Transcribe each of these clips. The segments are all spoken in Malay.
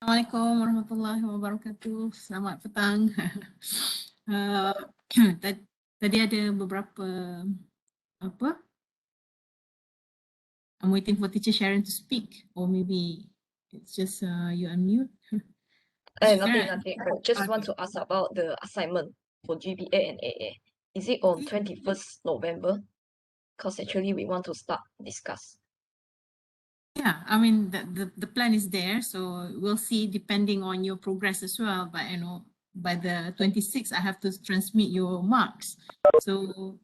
Assalamualaikum warahmatullahi wabarakatuh. Selamat petang. Uh, tadi ada beberapa apa? I'm waiting for teacher Sharon to speak, or maybe it's just you unmute. Teacher Nothing. Sharon. I just want Okay. to ask about the assignment for GPA and AA. Is it on Okay. 21st November? Because actually we want to start discuss. Yeah, I mean the plan is there, so we'll see depending on your progress as well. But by the 26th, I have to transmit your marks. So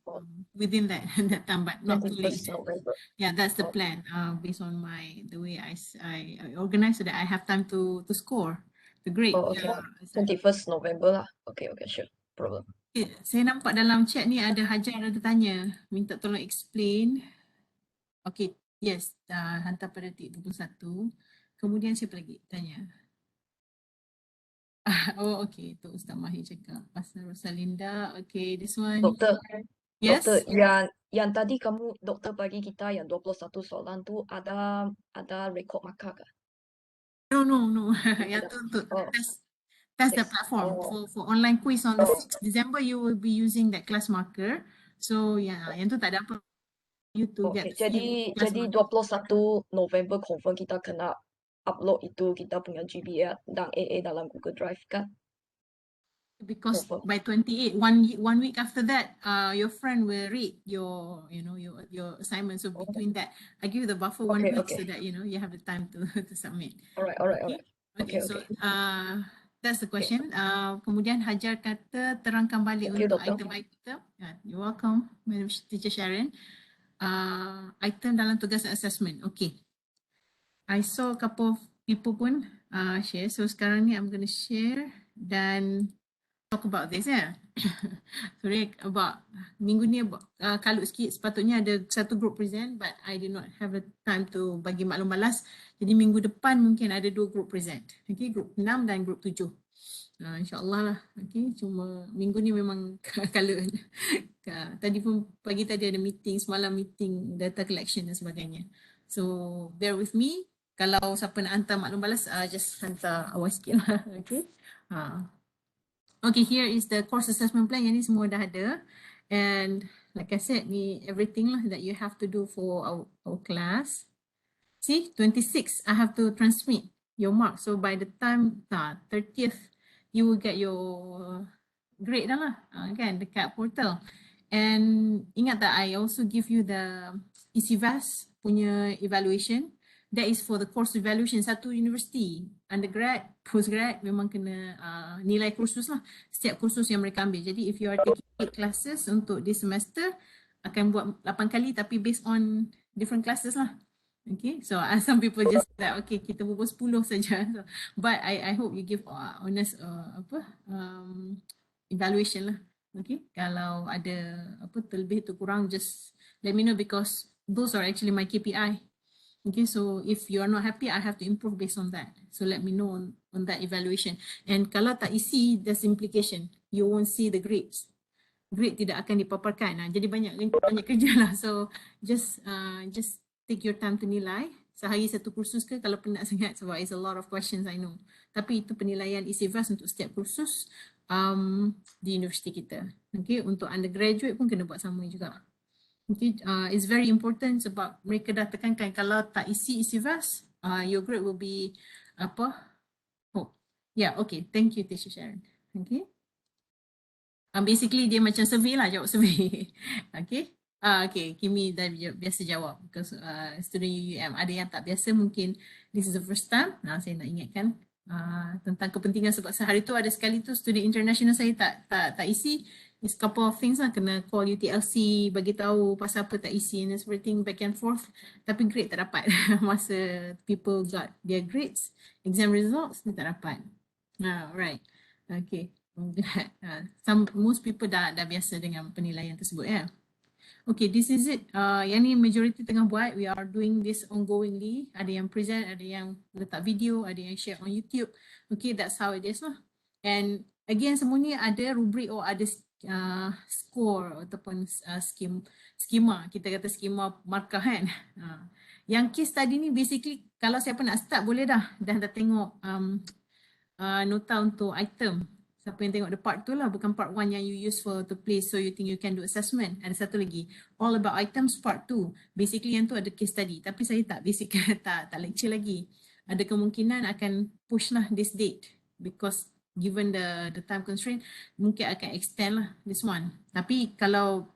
within that that time, but not too 21st late. November. Yeah, that's the Oh. plan. Based on the way I organize so that I have time to score the grade. Oh, okay. 21st November lah. Okay, sure. Problem. Saya nampak dalam chat ni ada Hajar ada tanya, minta tolong explain. Okay, yes, hantar pada 21. Kemudian siapa lagi tanya? Oh, okay. Tu Ustaz Mahir cakap pasal Rosalinda. Okay, this one. Doktor, Yes. yang tadi kamu doktor bagi kita yang 21 soalan tu ada rekod markah ke? No. Yang tu untuk test the platform. For online quiz on the 6th December, you will be using that class marker. So, yeah, yang tu tak ada apa. You to get to see class Jadi marker. 21 November confirm kita kena upload itu kita punya GPA dan AA dalam Google Drive kan? Because Confirm. by 28, one week after that, your friend will read your assignment. So between that, I give you the buffer 1 week so that you have the time to submit. Alright. Okay. So that's the question. Kemudian Hajar kata terangkan balik Thank you, untuk Doctor. item-item. You're welcome, Madam Teacher Sharon. Item dalam tugas assessment. Okay. I saw a couple of people pun share. So sekarang ni I'm going to share dan talk about this sorry about minggu ni kalut sikit, sepatutnya ada satu group present but I did not have the time to bagi maklum balas, jadi minggu depan mungkin ada 2 group present. Okay, group 6 dan group 7 insyaAllah lah. Okay, cuma minggu ni memang kalut. Tadi pun pagi tadi ada meeting, semalam meeting data collection dan sebagainya, so bear with me. Kalau siapa nak hantar maklum balas, just hantar awal sikit lah. Okay. Okay, here is the course assessment plan. Yang ni semua dah ada. And like I said, ni everything lah that you have to do for our class. See, 26, I have to transmit your mark. So by the time 30th, you will get your grade dah lah, kan, dekat portal. And ingat tak, I also give you the ECVAS punya evaluation. That is for the course evaluation. Satu universiti, undergrad, postgrad, memang kena nilai kursus lah. Setiap kursus yang mereka ambil. Jadi if you are taking 8 classes untuk this semester, akan buat 8 kali tapi based on different classes lah. Okay, so some people just like, okay, kita bubuh 10 saja. So, but I hope you give honest evaluation lah. Okay, kalau ada apa terlebih tu kurang, just let me know because those are actually my KPI. Okay, so if you are not happy, I have to improve based on that. So let me know on that evaluation. And kalau tak isi, there's implication. You won't see the grades. Grade tidak akan dipaparkan. Jadi banyak kerja lah. So just take your time to nilai. Sehari satu kursus ke kalau penat sangat, sebab it's a lot of questions I know. Tapi itu penilaian ECVAS untuk setiap kursus di universiti kita. Okay, untuk undergraduate pun kena buat sama juga. Okay, it's very important sebab mereka dah tekankan kalau tak isi ECVAS, your grade will be apa? Oh, yeah, okay. Thank you, Teacher Sharon. Okay. Basically dia macam survey lah, jawab survey. Okay. Okay, Kimi dah biasa jawab because student UUM. Ada yang tak biasa, mungkin this is the first time. Saya nak ingatkan tentang kepentingan sebab sehari tu ada sekali tu student international saya tak isi. It's couple of things lah, kena call UTLC bagi tahu pasal apa tak isi and everything back and forth. Tapi grade tak dapat. Masa people got their grades, exam results, dia tak dapat. Right. Okay. Most people dah biasa dengan penilaian tersebut ya. Okay, this is it. Yang ni majority tengah buat. We are doing this ongoingly. Ada yang present, ada yang letak video, ada yang share on YouTube. Okay, that's how it is lah. And again, semua ni ada rubrik or ada score ataupun skema. Kita kata skema markah kan. Yang case study ni basically kalau siapa nak start boleh dah tengok nota untuk item. Siapa yang tengok the part tu lah, bukan part 1 yang you use for to play so you think you can do assessment. Ada satu lagi, all about items part 2. Basically yang tu ada case study, tapi saya tak basic tak lecture lagi. Ada kemungkinan akan push lah this date because given the time constraint mungkin akan extend lah this one. Tapi kalau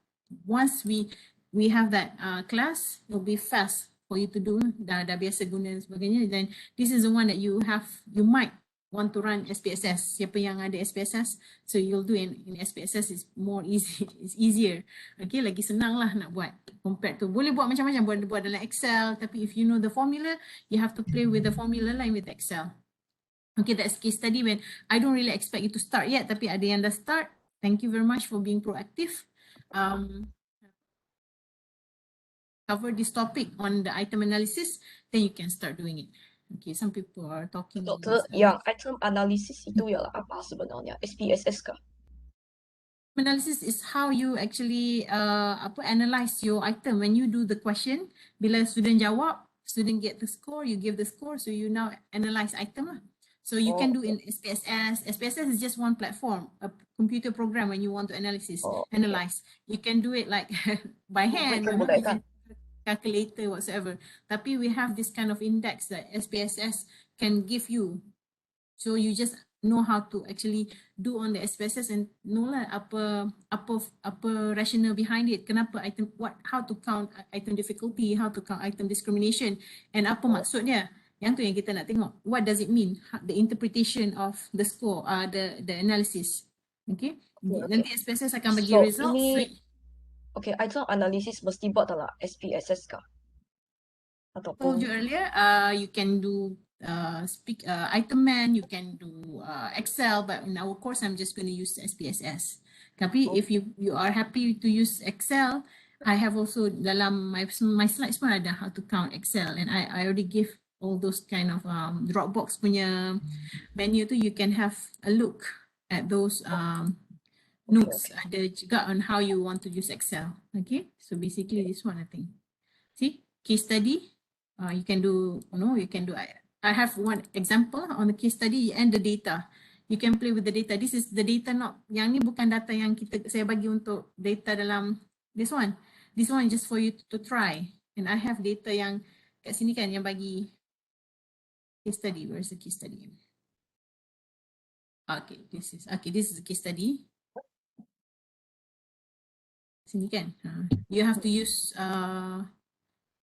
once we have that class, it will be fast for you to do. Dah biasa guna dan sebagainya. Then this is the one that you might want to run SPSS. Siapa yang ada SPSS, so you'll do in SPSS is more easy, it's easier. Okay, lagi senang lah nak buat compared to, boleh buat macam-macam, buat dalam Excel, tapi if you know the formula, you have to play with the formula line with Excel. Okay, that's case study when I don't really expect you to start yet, tapi ada yang dah start. Thank you very much for being proactive. Cover this topic on the item analysis, then you can start doing it. Okay, some people are talking. Doktor, yang item analysis itu ialah apa sebenarnya? SPSS kah? Analysis is how you actually analyze your item when you do the question. Bila student jawab, student get the score, you give the score, so you now analyze item lah. So you can do in SPSS. SPSS is just one platform, a computer program when you want to analyze. You can do it like by hand, calculator, whatsoever. Tapi we have this kind of index that SPSS can give you. So you just know how to actually do on the SPSS and know lah apa rationale behind it. Kenapa item, how to count item difficulty, how to count item discrimination, and apa maksud dia. Yang tu yang kita nak tengok. What does it mean? The interpretation of the score, the analysis. Okay? Nanti SPSS akan bagi results. Okay, item analysis mesti buat dalam SPSS kah? Ataupun told you earlier, you can do item man, you can do Excel, but in our course, I'm just going to use SPSS. Tapi if you are happy to use Excel, I have also dalam my slides pun ada how to count Excel, and I already give all those kind of Dropbox punya menu tu. You can have a look at those notes. Ada juga on how you want to use Excel. Okay, so basically this one I think. See, case study. You can do, you can do, I have one example on the case study and the data. You can play with the data. This is the data, not, yang ni bukan data yang saya bagi untuk data dalam this one. This one just for you to try. And I have data yang kat sini kan yang bagi case study. Where's the case study? Okay, this is the case study. Sini kan. You have to use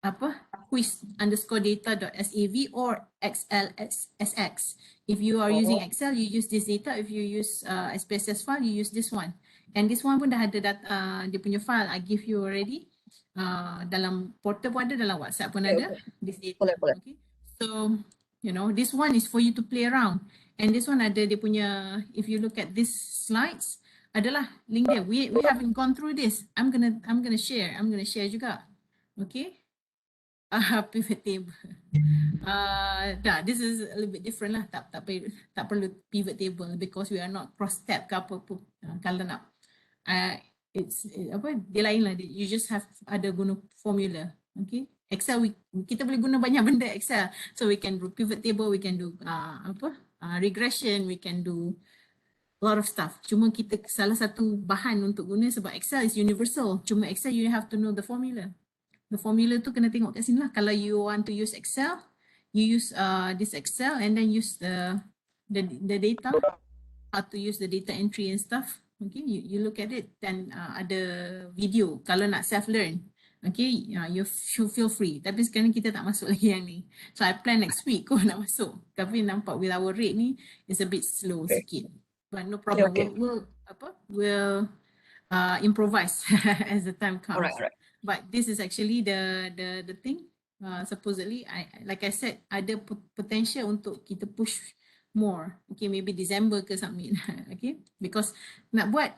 quiz_data.sav or XLSX. If you are using Excel, you use this data. If you use SPSS file, you use this one. And this one pun dah ada data, dia punya file I give you already. Dalam portal pun ada, dalam WhatsApp pun ada. This data. Okay. So, this one is for you to play around. And this one ada dia punya, if you look at these slides, adalah link there. We haven't gone through this. I'm gonna share juga. Okay. Pivot table. This is a little bit different lah. Tak perlu pivot table because we are not cross tab ke apa pun. Kalau nak, dia lain lah. You just have ada guna formula. Okay. Excel kita boleh guna banyak benda Excel. So we can do pivot table, we can do regression, we can do a lot of stuff. Cuma kita salah satu bahan untuk guna sebab Excel is universal. Cuma Excel you have to know the formula. The formula tu kena tengok kat sini lah. Kalau you want to use Excel, you use this Excel and then use the data, how to use the data entry and stuff. Okay, you look at it, then ada video. Kalau nak self-learn, okay, you feel free. Tapi sekarang kita tak masuk lagi yang ni. So I plan next week kau nak masuk. Tapi nampak with our rate ni, it's a bit slow sikit. But no problem. We'll improvise as the time comes. Alright. But this is actually the thing. Supposedly, like I said, ada potential untuk kita push more. Okay, maybe December ke submit. Okay, because nak buat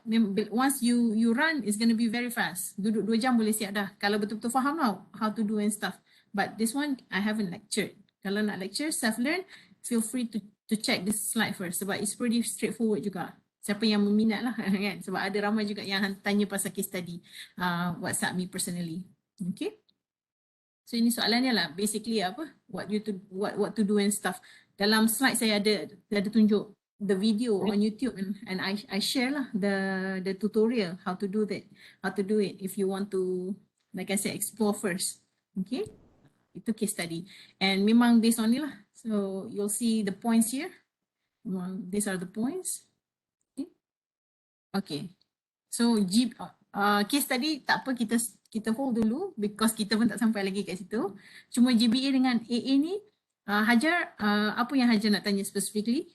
once you run, it's going to be very fast. Duduk 2 jam boleh siap dah. Kalau betul-betul faham how to do and stuff. But this one, I haven't lectured. Kalau nak lecture, self-learn, feel free to check this slide first. Sebab it's pretty straightforward juga. Siapa yang meminat lah kan. Sebab ada ramai juga yang tanya pasal case study. WhatsApp me personally. Okay. So ini soalannya lah, basically apa, what to do and stuff. Dalam slide saya ada tunjuk the video on YouTube, and I share lah the tutorial how to do that, how to do it if you want to, like I said, explore first. Okay, itu case study, and memang based on ni lah. So you'll see the points here. These are the points. Okay, okay. So case tadi tak apa, kita hold dulu because kita pun tak sampai lagi kat situ. Cuma GBA dengan AA ni, Hajar, apa yang Hajar nak tanya specifically?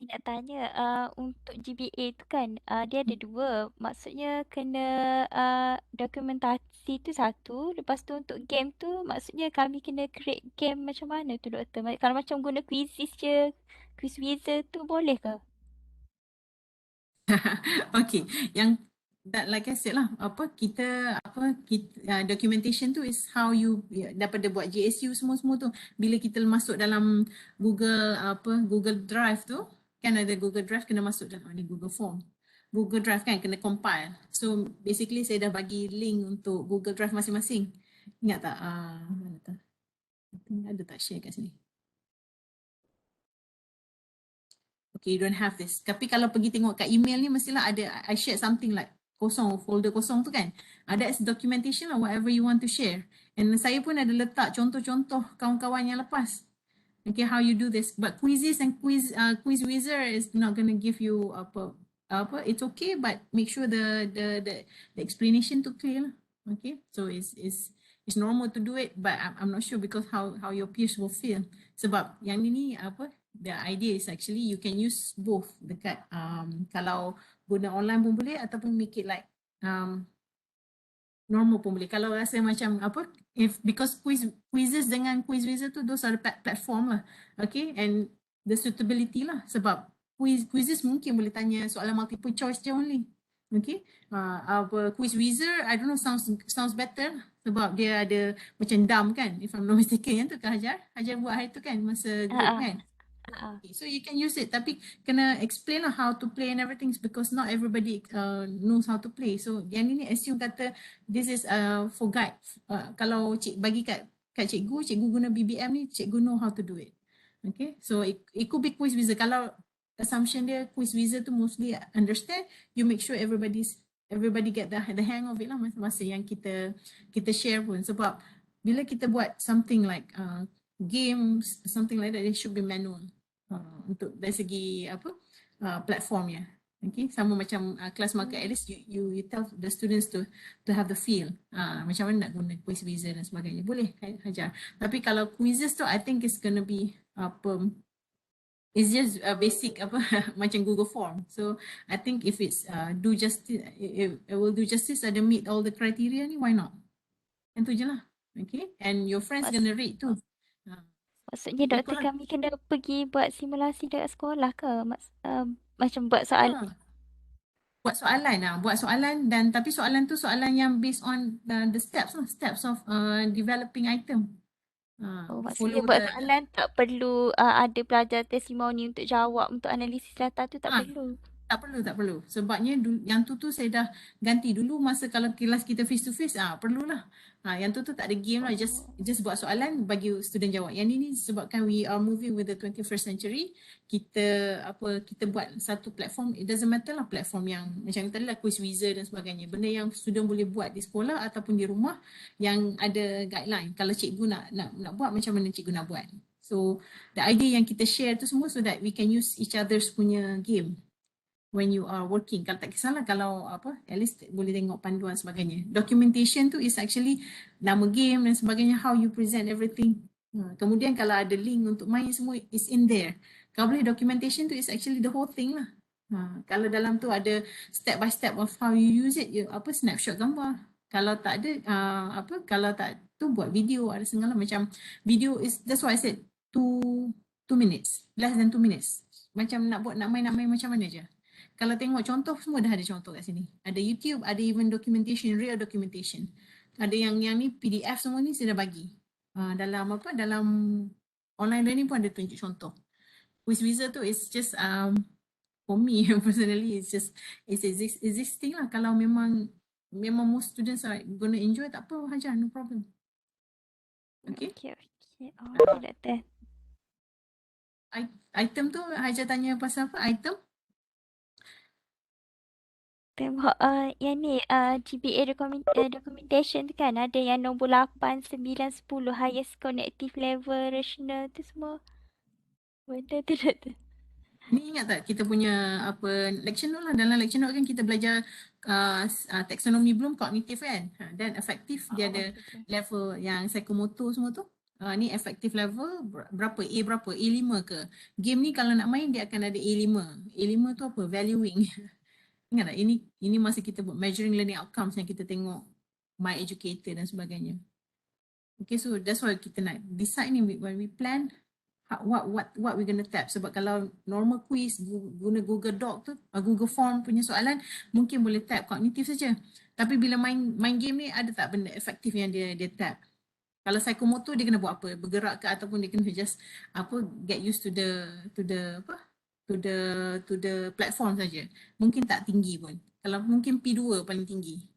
Nak tanya untuk GBA tu kan dia ada dua. Maksudnya kena dokumentasi tu satu. Lepas tu untuk game tu maksudnya kami kena create game macam mana tu doktor? Kalau macam guna quizzes je, quiz wizard tu boleh ke? Okay, yang that, like I said lah, kita documentation tu is how you daripada buat JSU semua tu. Bila kita masuk dalam Google Drive tu, kan ada Google Drive kena masuk dalam ni Google Form. Google Drive kan kena compile. So basically saya dah bagi link untuk Google Drive masing-masing. Ingat tak? Mana tak? Ada tak share kat sini? Okay, you don't have this. Tapi kalau pergi tengok kat email ni mestilah ada, I shared something like kosong, folder kosong tu kan. That's documentation lah, whatever you want to share. And saya pun ada letak contoh-contoh kawan-kawan yang lepas. Okay, how you do this. But quizzes and quiz wizard is not going to give you it's okay, but make sure the explanation to clear lah. Okay, so it's normal to do it, but I'm not sure because how your peers will feel. Sebab yang ni the idea is actually you can use both dekat kalau guna online pun boleh ataupun make it like normal pun boleh. Kalau rasa macam because quizzes dengan quiz wizard tu those are the platform lah. Okay, and the suitability lah, sebab quizzes mungkin boleh tanya soalan multiple choice je only. Okay, quiz wizard I don't know, sounds better sebab dia ada macam dumb kan, if I'm not mistaken. Yang tu kan Hajar buat hari tu kan masa group kan. Okay, so you can use it, tapi kena explain lah how to play and everything because not everybody knows how to play. So yang ni assume kata this is for guide. Kalau bagi kat cikgu guna BBM ni, cikgu know how to do it. Okay, so it could be quiz wizard. Kalau assumption dia quiz wizard tu mostly understand, you make sure everybody get the hang of it lah masa yang kita share pun. Sebab bila kita buat something like games, something like that, it should be manual. Untuk dari segi platformnya. Okay, sama macam kelas market, at least you tell the students to have the feel. Macam mana nak guna quiz wizard dan sebagainya. Boleh Hajar. Tapi kalau quizzes tu I think it's gonna be it's just basic macam Google Form. So I think if it's do justice, it will do justice, ada meet all the criteria ni, why not? Yang tu je lah. Okay, and your friends gonna read too. Maksudnya doktor kami kena pergi buat simulasi dekat sekolah ke? Macam buat soalan. Buat soalan dan tapi soalan tu soalan yang based on the steps of developing item. Maksudnya buat soalan tak perlu ada pelajar testimoni untuk jawab, untuk analisis data tu tak perlu. Tak perlu. Sebabnya yang tu saya dah ganti dulu masa kalau kelas kita face to face, perlulah. Yang tu tak ada game lah, just buat soalan bagi student jawab. Yang ni sebabkan we are moving with the 21st century, kita buat satu platform. It doesn't matter lah platform yang macam tadi lah quiz wizard dan sebagainya. Benda yang student boleh buat di sekolah ataupun di rumah yang ada guideline. Kalau cikgu nak buat, macam mana cikgu nak buat. So the idea yang kita share tu semua so that we can use each other's punya game when you are working. Kalau tak kisahlah, kalau at least boleh tengok panduan sebagainya. Documentation tu is actually nama game dan sebagainya, how you present everything. Kemudian kalau ada link untuk main semua is in there. Kalau boleh documentation tu is actually the whole thing lah. Kalau dalam tu ada step by step of how you use it, snapshot gambar. Kalau tak ada kalau tak tu buat video, ada segala macam video is, that's why I said 2 minutes, less than 2 minutes. Macam nak main macam mana je. Kalau tengok contoh, semua dah ada contoh kat sini. Ada YouTube, ada even documentation, real documentation. Ada yang ni PDF semua ni saya dah bagi. Dalam online learning pun ada tunjuk contoh. Quiz wizard tu is just for me personally, it's existing lah. Kalau memang memang most students are gonna enjoy, tak apa Hajar, no problem. Okay. Okay, okay. Okay, doktor. Item tu Hajar tanya pasal apa? Item? Tengok yang ni GPA documentation tu kan ada yang nombor 8, 9, 10 highest cognitive level rational tu semua. Benda tu doktor. Ni ingat tak kita punya apa lecture note lah. Dalam lecture note kan kita belajar taxonomy belum kognitif kan. Dan efektif dia ada level yang psychomotor semua tu. Ni effective level berapa? A berapa? A5 ke? Game ni kalau nak main dia akan ada A5. A5 tu apa? Valuing. Ingat tak? Ini masa kita buat measuring learning outcomes yang kita tengok My Educator dan sebagainya. Okay, so that's why kita nak decide ni when we plan what we gonna tap. Sebab kalau normal quiz guna Google Doc tu, Google Form punya soalan mungkin boleh tap kognitif saja. Tapi bila main game ni ada tak benda efektif yang dia tap? Kalau psychomotor dia kena buat apa? Bergerak ke ataupun dia kena just get used to the platform saja. Mungkin tak tinggi pun. Kalau mungkin P2 paling tinggi.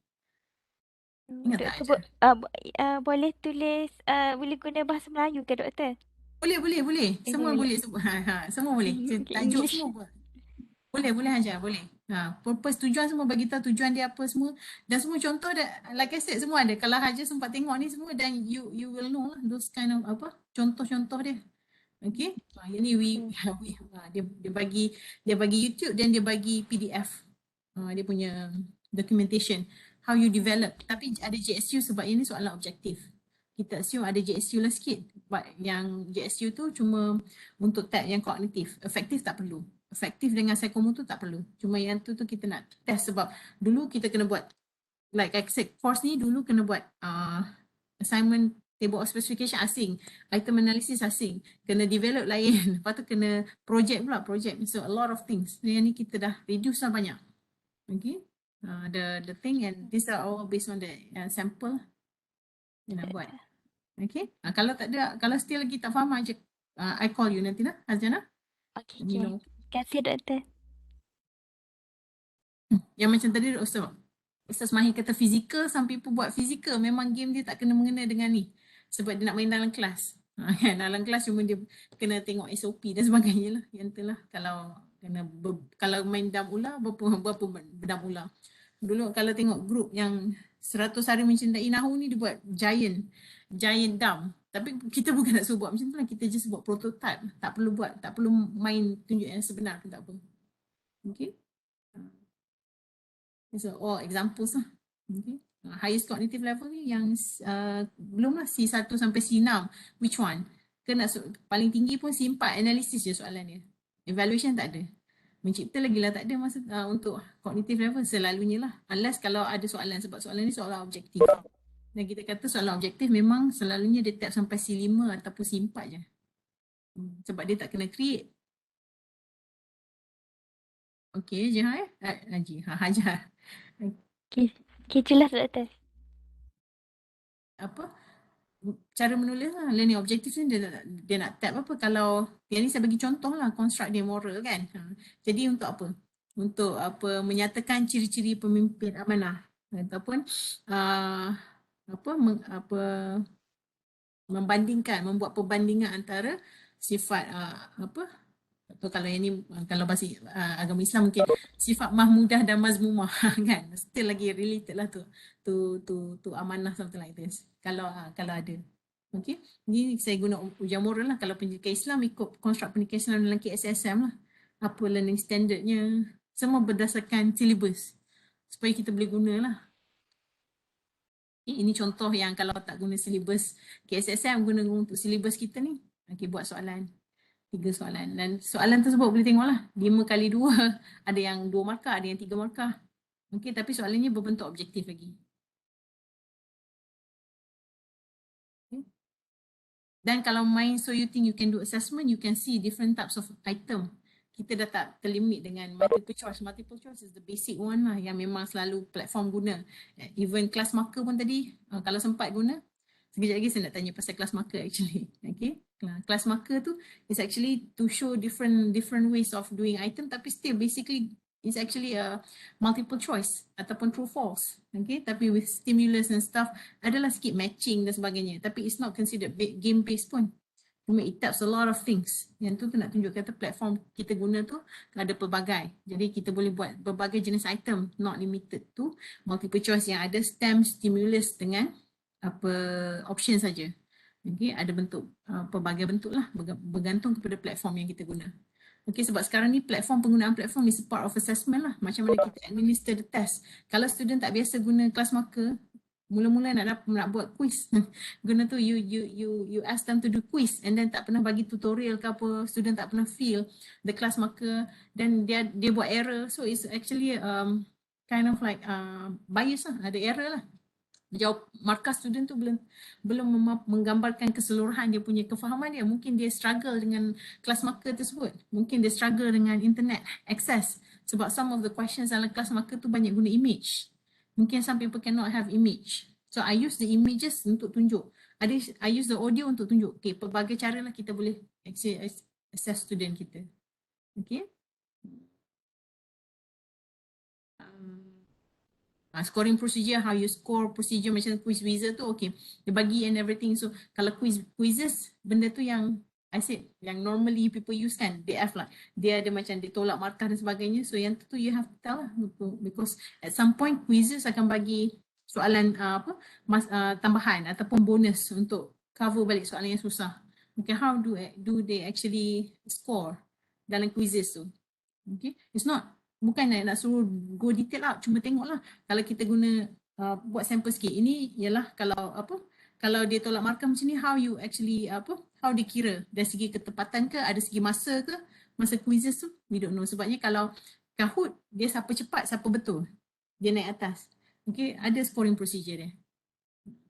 Ingat tak Doktor Ajar? boleh tulis boleh guna bahasa Melayu ke doktor? Boleh. Semua Boleh. boleh. Semua boleh. Tajuk English. semua boleh Hajar, boleh. Purpose tujuan semua bagi tahu tujuan dia apa semua. Dan semua contoh dah, like I said, semua ada. Kalau Hajar sempat tengok ni semua dan you will know lah those kind of contoh-contoh dia. Okay. Ini dia bagi YouTube dan dia bagi PDF. Dia punya documentation. How you develop. Tapi ada JSU sebab ini soalan objektif. Kita assume ada JSU lah sikit. But yang JSU tu cuma untuk tab yang kognitif. Efektif tak perlu. Efektif dengan psychomotor tak perlu. Cuma yang tu kita nak test sebab dulu kita kena buat, like I said, course ni dulu kena buat assignment table of specification asing, item analysis asing, kena develop lain, lepas tu kena project pula, so a lot of things. Yang ni kita dah reduce lah banyak. Okay, the thing, and these are all based on the sample yang nak buat. Okay, kalau tak ada, kalau still lagi tak faham aja, I call you nanti lah, Azjana. Okay. Terima kasih doktor. Yang macam tadi Ustaz Mahir kata fizikal, sampai pun buat fizikal, memang game dia tak kena mengena dengan ni. Sebab dia nak main dalam kelas. Dalam kelas cuma dia kena tengok SOP dan sebagainya lah. Yang tu lah. Kalau main dam ular, berapa dam ular. Dulu kalau tengok grup yang 100 hari mencintai Nahu ni dia buat giant dam. Tapi kita bukan nak suruh buat macam tu lah. Kita just buat prototype. Tak perlu main tunjuk yang sebenar pun tak apa. Okay. So all examples lah. Okay. Highest cognitive level ni yang belum lah C1 sampai C6. Which one? Kena paling tinggi pun C4 analysis je soalan dia. Evaluation tak ada. Mencipta lagi lah tak ada masa untuk cognitive level selalunya lah. Unless kalau ada soalan, sebab soalan ni soalan objektif. Dan kita kata soalan objektif memang selalunya dia tap sampai C5 ataupun C4 je. Sebab dia tak kena create. Okay je Hajar. Okay, jelas doktor. Cara menulis lah, learning objective ni dia nak tap apa. Kalau yang ni saya bagi contoh lah, construct dia moral kan. Jadi untuk apa? Untuk menyatakan ciri-ciri pemimpin amanah ataupun membuat perbandingan antara sifat atau kalau yang ni kalau bahasa agama Islam mungkin sifat mahmudah dan mazmumah kan, still lagi related lah tu amanah something like this kalau ada. Okay, ni saya guna ujian moral lah. Kalau pendidikan Islam ikut konstruk pendidikan Islam dalam KSSM lah, apa learning standardnya, semua berdasarkan syllabus supaya kita boleh guna lah. Ini contoh yang kalau tak guna syllabus KSSM, guna untuk syllabus kita ni. Okay, buat soalan 3 soalan dan soalan tersebut boleh tengok lah 5 kali 2 ada yang 2 markah, ada yang 3 markah. Okay, tapi soalannya berbentuk objektif lagi. Okay. Dan kalau main so you think you can do assessment, you can see different types of item. Kita dah tak terlimit dengan multiple choice. Multiple choice is the basic one lah yang memang selalu platform guna. Even class marker pun tadi kalau sempat guna. Sekejap lagi saya nak tanya pasal class marker actually. Okay. Class marker tu is actually to show different ways of doing item, tapi still basically it's actually a multiple choice ataupun true false. Okay, tapi with stimulus and stuff adalah sikit matching dan sebagainya. Tapi it's not considered game based pun. Cuma it taps a lot of things. Yang tu nak tunjuk kata platform kita guna tu ada pelbagai. Jadi kita boleh buat berbagai jenis item, not limited to multiple choice yang ada stem, stimulus dengan apa option saja. Okay, ada bentuk pelbagai bentuk lah bergantung kepada platform yang kita guna. Okay, sebab sekarang ni penggunaan platform is part of assessment lah. Macam mana kita administer the test. Kalau student tak biasa guna class marker, mula-mula nak buat quiz. Guna tu you ask them to do quiz and then tak pernah bagi tutorial ke apa, student tak pernah fill the class marker, then dia buat error. So it's actually kind of like bias lah, ada error lah. Jawab markah student tu belum menggambarkan keseluruhan dia punya kefahaman dia. Mungkin dia struggle dengan class marker tersebut. Mungkin dia struggle dengan internet access. Sebab some of the questions dalam class marker tu banyak guna image. Mungkin some people cannot have image. So I use the images untuk tunjuk. I use the audio untuk tunjuk. Okay, pelbagai cara lah kita boleh assess student kita. Okay. Scoring procedure, how you score procedure macam quiz wizard tu, okay. Dia bagi and everything. So kalau quizzes, benda tu yang I said, yang normally people use kan, DF lah. Dia ada macam ditolak markah dan sebagainya. So yang tu you have to tell lah. Because at some point quizzes akan bagi soalan tambahan ataupun bonus untuk cover balik soalan yang susah. Okay, how do they actually score dalam quizzes tu? Okay, it's not. Bukan nak suruh go detail out, cuma tengoklah kalau kita guna buat sampel sikit. Ini ialah kalau dia tolak markah macam ni, how you actually how dikira dari segi ketepatan ke, ada segi masa ke, masa quizzes tu we don't know. Sebabnya kalau Kahoot dia siapa cepat siapa betul dia naik atas. Okay, ada scoring procedure dia.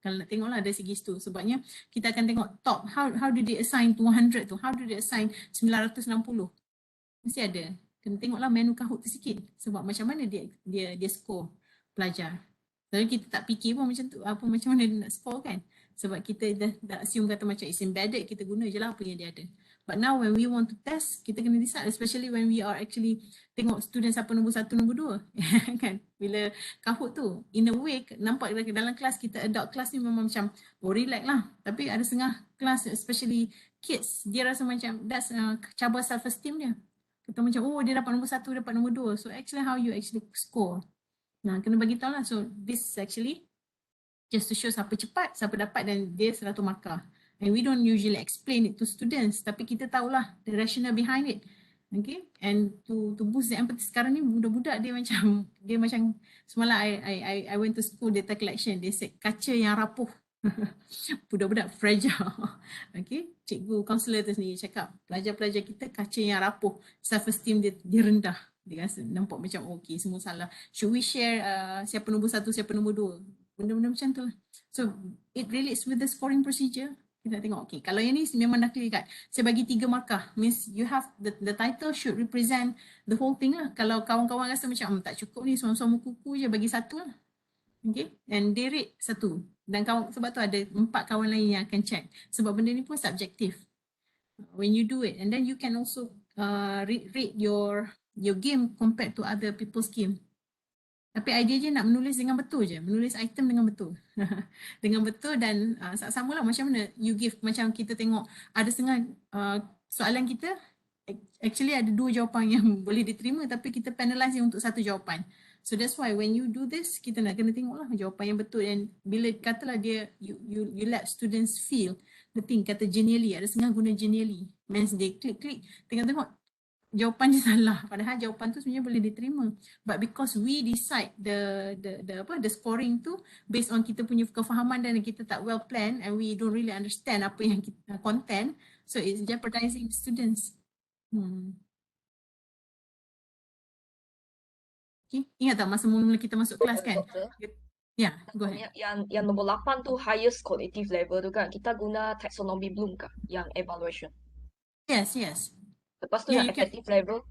Kalau nak tengoklah dari segi situ. Sebabnya kita akan tengok top, how do they assign to 100 tu, how do they assign 960, mesti ada. Kena tengoklah menu Kahoot tu sikit. Sebab macam mana dia score pelajar. Kalau kita tak fikir pun macam tu, macam mana dia nak score kan. Sebab kita dah assume kata macam it's embedded, kita guna je lah apa yang dia ada. But now when we want to test, kita kena decide, especially when we are actually tengok student siapa nombor 1, nombor 2. Kan. Bila Kahoot tu, in a way, nampak dalam kelas, kita adopt kelas ni memang macam, relax lah. Tapi ada setengah kelas, especially kids, dia rasa macam, that's cabar self-esteem dia. Kita macam, dia dapat nombor 1, dapat nombor 2. So actually how you actually score. Nah, kena bagi tahu lah. So this is actually just to show siapa cepat, siapa dapat dan dia 100 markah. And we don't usually explain it to students. Tapi kita tahulah the rationale behind it. Okay. And to boost the empathy, sekarang ni budak-budak dia macam semalam I went to school data collection. They said kaca yang rapuh. Budak-budak fragile. Okay, cikgu counselor tu sendiri cakap pelajar-pelajar kita kaca yang rapuh, self-esteem dia rendah. Dia rasa nampak macam okay, semua salah. Should we share siapa nombor 1, siapa nombor 2? Benda-benda macam tu lah. So it relates with the scoring procedure. Kita tengok, okay, kalau yang ni memang dah clear kat. Saya bagi 3 markah. Means you have the title should represent the whole thing lah. Kalau kawan-kawan rasa macam tak cukup ni, suam-suam kuku je, bagi 1 lah. Okay, and they rate 1. Dan sebab tu ada 4 kawan lain yang akan check. Sebab benda ni pun subjektif. When you do it, and then you can also rate your game compared to other people's game. Tapi idea je nak menulis dengan betul je. Menulis item dengan betul. Dengan betul dan sama lah macam mana you give. Macam kita tengok ada setengah soalan kita actually ada 2 jawapan yang boleh diterima tapi kita penalize untuk 1 jawapan. So that's why when you do this, kita nak kena tengoklah jawapan yang betul. Dan bila katalah dia, you let students feel the thing, kata genially, ada setengah guna genially. Means they klik, tengok jawapan dia salah. Padahal jawapan tu sebenarnya boleh diterima. But because we decide the scoring tu based on kita punya kefahaman dan kita tak well planned and we don't really understand apa yang kita content, so it's jeopardizing students. Okay. Ingat tak masa mula-mula kita masuk kelas kan? Ya, go ahead. Yang nombor 8 tu highest cognitive level tu kan, kita guna taxonomy Bloom kah? Yang evaluation. Yes. Lepas tu yang effective level,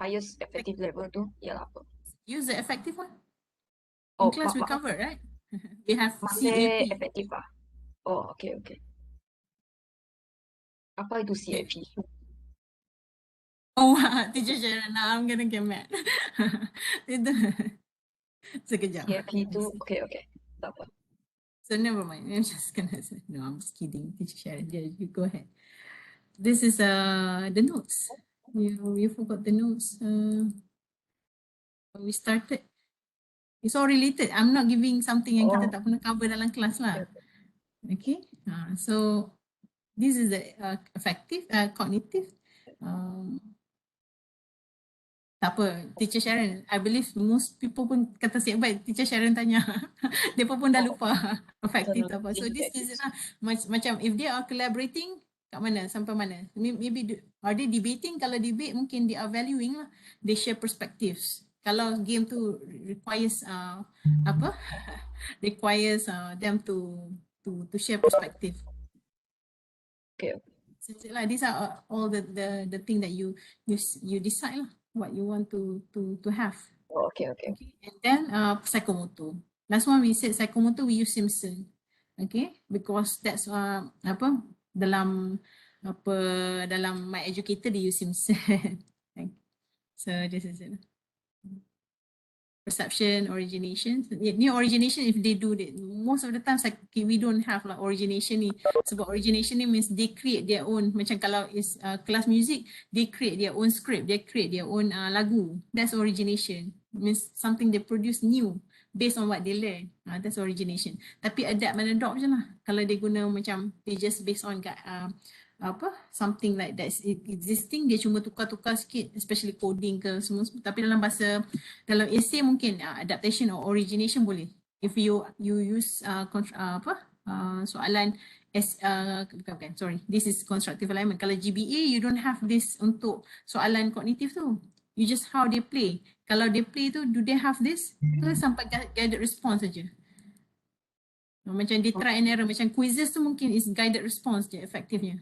highest effective level tu ialah apa? Use the effective one. In class we cover, right? We have masih CAP. effective ah. Oh, okay. Apa itu CAP? Homework, teacher Sharon, now I'm gonna get mad. Itu. Sekejap. TFP tu, okay. Tak apa. So never mind. I'm just gonna say, no, I'm just kidding. Teacher Sharon, yeah, you go ahead. This is the notes. You forgot the notes. We started. It's all related. I'm not giving something yang kita tak pernah cover dalam kelas lah. Okay. So this is the affective, cognitive. Tak apa, Teacher Sharon, I believe most people pun kata siap baik, Teacher Sharon tanya. Dia pun dah lupa affective tu apa. So this is macam if they are collaborating, kat mana, sampai mana. Maybe are they debating? Kalau debate mungkin they are valuing lah. They share perspectives. Kalau game tu requires requires them to share perspective. Okay. So these are all the thing that you decide lah what you want to have. Okay. And then psychomotor. Last one we said psychomotor we use Simpson. Okay, because that's dalam My Educator they use Simpson. So this is it. Perception, origination. New origination if they do that. Most of the times like we don't have like origination ni. Sebab origination ni means they create their own. Macam kalau is class music, they create their own script, they create their own lagu. That's origination. Means something they produce new based on what they learn. That's origination. Tapi adapt and adopt je lah. Kalau dia guna macam they just based on something like that's existing, dia cuma tukar-tukar sikit, especially coding ke semua. Tapi dalam essay mungkin adaptation or origination boleh. If you use soalan bukan, sorry, this is constructive alignment. Kalau GBA you don't have this untuk soalan kognitif tu. You just how they play. Kalau they play tu, do they have this? Ke sampai guided response saja. Macam dia try and error, macam quizzes tu mungkin is guided response je efektifnya.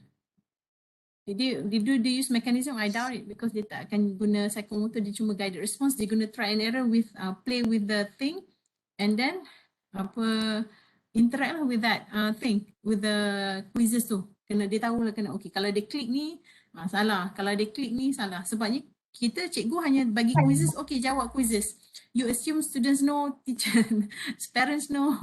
They use mechanism? I doubt it because dia tak akan guna psychomotor, dia cuma guided response, dia guna try and error with play with the thing and then interact lah with that thing, with the quizzes tu. Kena dia tahu lah kena okay kalau dia klik ni salah, kalau dia klik ni salah. Sebabnya kita cikgu hanya bagi quizzes, okay jawab quizzes. You assume students know, teacher, parents know.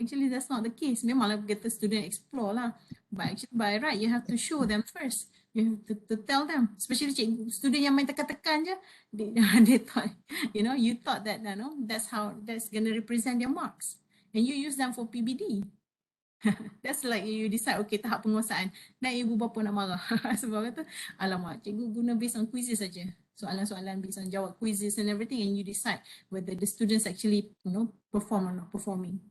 Actually that's not the case. Memanglah kita student explore lah. But actually by right you have to show them first. You have to tell them. Especially student yang main tekan-tekan je. They thought, you thought that that's going to represent their marks. And you use them for PBD. That's like you decide, okay tahap penguasaan. Dan ibu bapa nak marah. Sebab kata, alamak cikgu guna based on quizzes saja. Soalan-soalan based on jawab quizzes and everything and you decide whether the students actually perform or not performing.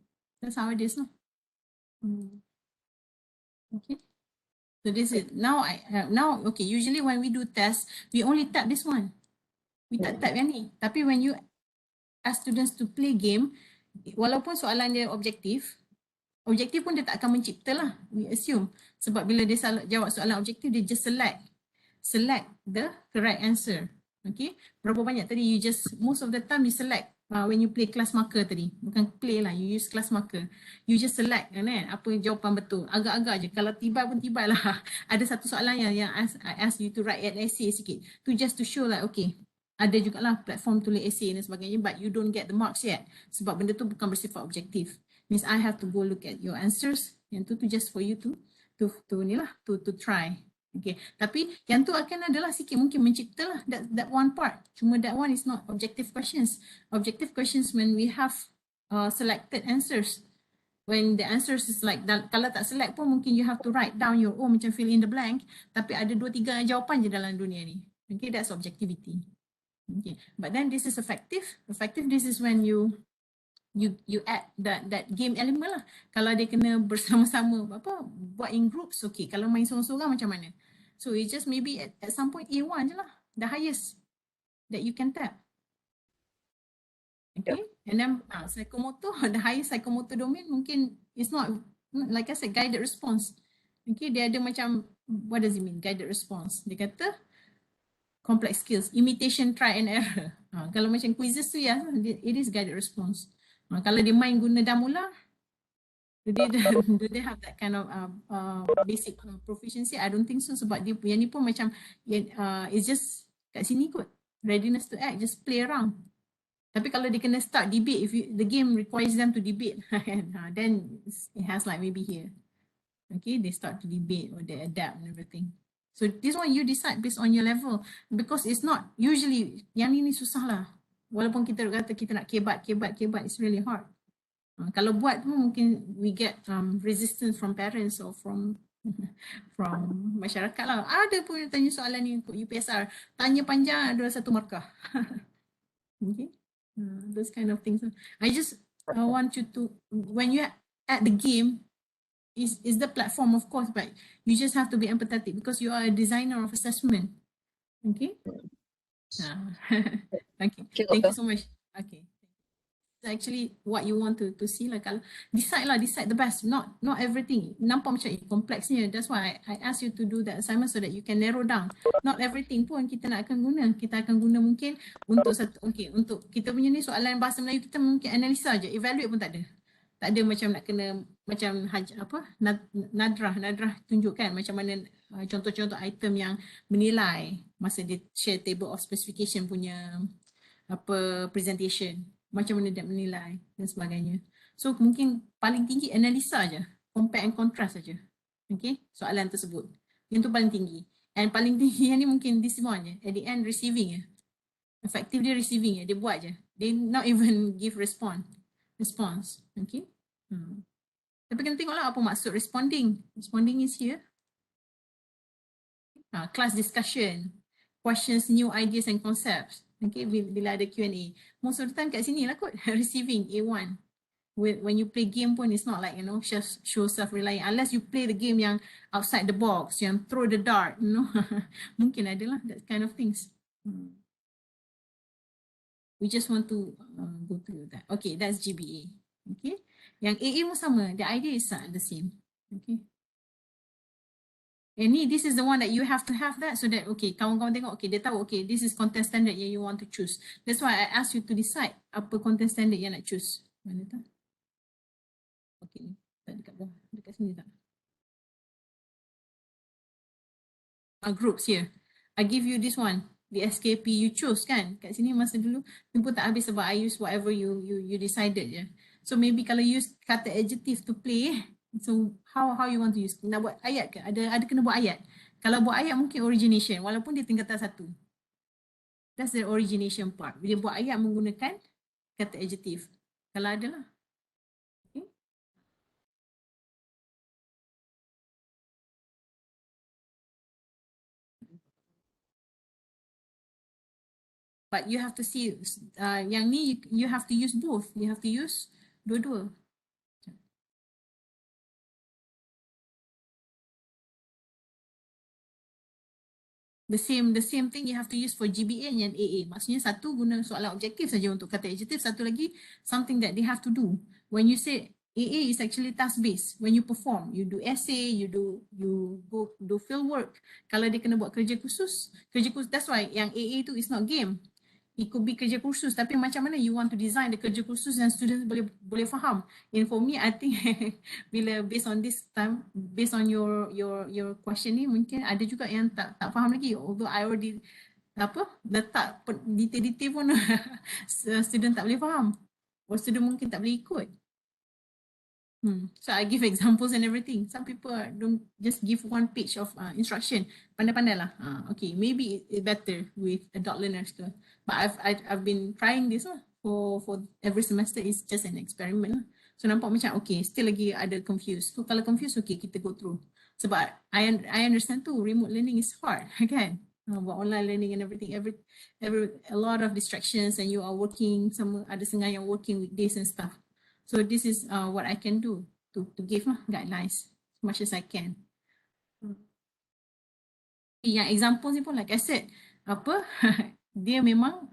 That's how it is, no? Okay. So this is now. Okay. Usually when we do tests, we only tap this one. We tak tap yang ni. Tapi when you ask students to play game, walaupun soalan dia objektif pun dia tak akan mencipta lah. We assume. Sebab bila dia jawab soalan objektif, dia just select the correct answer. Okay. Berapa banyak tadi? Most of the time you select. When you play class marker tadi, bukan play lah, you use class marker. You just select kan, apa jawapan betul. Agak-agak je, kalau tiba pun tiba lah. Ada satu soalan yang I ask you to write an essay sikit. To just to show like, okay, ada jugalah platform tulis essay dan sebagainya, but you don't get the marks yet. Sebab benda tu bukan bersifat objektif. Means I have to go look at your answers. Yang tu just for you to try. Okay, tapi yang tu akan adalah sikit mungkin mencipta lah that one part. Cuma that one is not objective questions. Objective questions when we have selected answers. When the answers is like, kalau tak select pun mungkin you have to write down your own macam fill in the blank. Tapi ada 2-3 jawapan je dalam dunia ni. Okay, that's objectivity. Okay, but then this is effective. Effective, this is when you add that game element lah. Kalau dia kena bersama-sama buat in groups, okay. Kalau main sorang-sorang macam mana? So it just maybe at some point A1 je lah, the highest that you can tap. Okay, and then psychomotor, the highest psychomotor domain mungkin it's not like I said guided response. Okay, dia ada macam, what does it mean guided response? Dia kata complex skills, imitation, try and error. Kalau macam quizzes tu ya, it is guided response. Kalau dia main guna Damula, Do they have that kind of basic proficiency? I don't think so. Sebab dia yang ni pun macam it's just kat sini kot. Readiness to act, just play around. Tapi kalau dia kena start debate, if the game requires them to debate, then it has like maybe here. Okay, they start to debate or they adapt and everything. So this one you decide based on your level, because it's not usually yang ni susah lah. Walaupun kita kata kita nak kebat, it's really hard. Kalau buat tu mungkin we get resistance from parents or from masyarakat lah. Ada pun yang tanya soalan ni untuk UPSR, tanya panjang ada 1 markah. Okay, those kind of things. I just want you to, when you at the game, is the platform of course, but you just have to be empathetic because you are a designer of assessment. Okay. Okay. Thank you so much. Okay. Actually what you want to see lah. Kalau decide the best. Not everything. Nampak macam kompleksnya. That's why I ask you to do that assignment so that you can narrow down. Not everything pun kita nak akan guna. Kita akan guna mungkin untuk untuk kita punya ni soalan bahasa Melayu kita mungkin analisa je. Evaluate pun tak ada. Tak ada macam nak kena macam nadrah tunjukkan macam mana contoh-contoh item yang menilai masa dia share table of specification punya presentation. Macam mana dia menilai dan sebagainya. So mungkin paling tinggi analisa aja, compare and contrast saja. Okay, soalan tersebut. Yang tu paling tinggi. And paling tinggi yang ni mungkin di semua je. At the end receiving ya. Effective dia receiving ya, dia buat je. They not even give response. Okay. Tapi kena tengoklah apa maksud responding. Responding is here. Class discussion, questions, new ideas and concepts. Okay, bila ada Q&A. Most of the time kat sini lah kot, receiving A1. When you play game pun, it's not like, you know, show self-reliant. Unless you play the game yang outside the box, yang throw the dart, you know. Mungkin adalah that kind of things. We just want to go through that. Okay, that's GBA. Okay, yang AA pun sama. The idea is the same. Okay. And this is the one that you have to have that so that, okay, kawan-kawan tengok, okay, dia tahu, okay, this is content standard yang you want to choose. That's why I ask you to decide apa content standard yang nak choose. Mana tak? Okay, tak dekat bawah, dekat sini tak? Groups here. I give you this one, the SKP you choose kan? Kat sini masa dulu, ni pun tak habis sebab I use whatever you decided je. So maybe kalau use kata adjective to play, so how you want to use? Nak buat ayat ke? Ada kena buat ayat. Kalau buat ayat mungkin origination walaupun dia tingkatan 1. That's the origination part. Dia buat ayat menggunakan kata adjective. Kalau ada lah. Okay. But you have to see yang ni you have to use both. You have to use dua-dua. The same thing you have to use for GBA and AA. Maksudnya satu guna soalan objektif saja untuk kata adjektif, satu lagi something that they have to do. When you say AA is actually task based. When you perform, you do essay, you go do field work. Kalau dia kena buat kerja khusus, that's why yang AA tu is not game. It could be kerja kursus, tapi macam mana you want to design the kerja kursus yang students boleh faham. And for me, I think bila based on this time, based on your question ni, mungkin ada juga yang tak faham lagi. Although I already letak detail-detail pun student tak boleh faham. Or student mungkin tak boleh ikut. So I give examples and everything. Some people don't just give one page of instruction. Pandai-pandai lah. Okay, maybe it's better with adult learners too. But I've been trying this lah for every semester. It's just an experiment lah. So nampak macam okay, still lagi ada confused. So kalau confused, okay, kita go through. Sebab I understand too, remote learning is hard, kan? About online learning and everything, a lot of distractions, and you are working. Some ada setengah yang working weekdays and stuff. So this is what I can do to give guidelines as much as I can. Yang example ni pun like I said, dia memang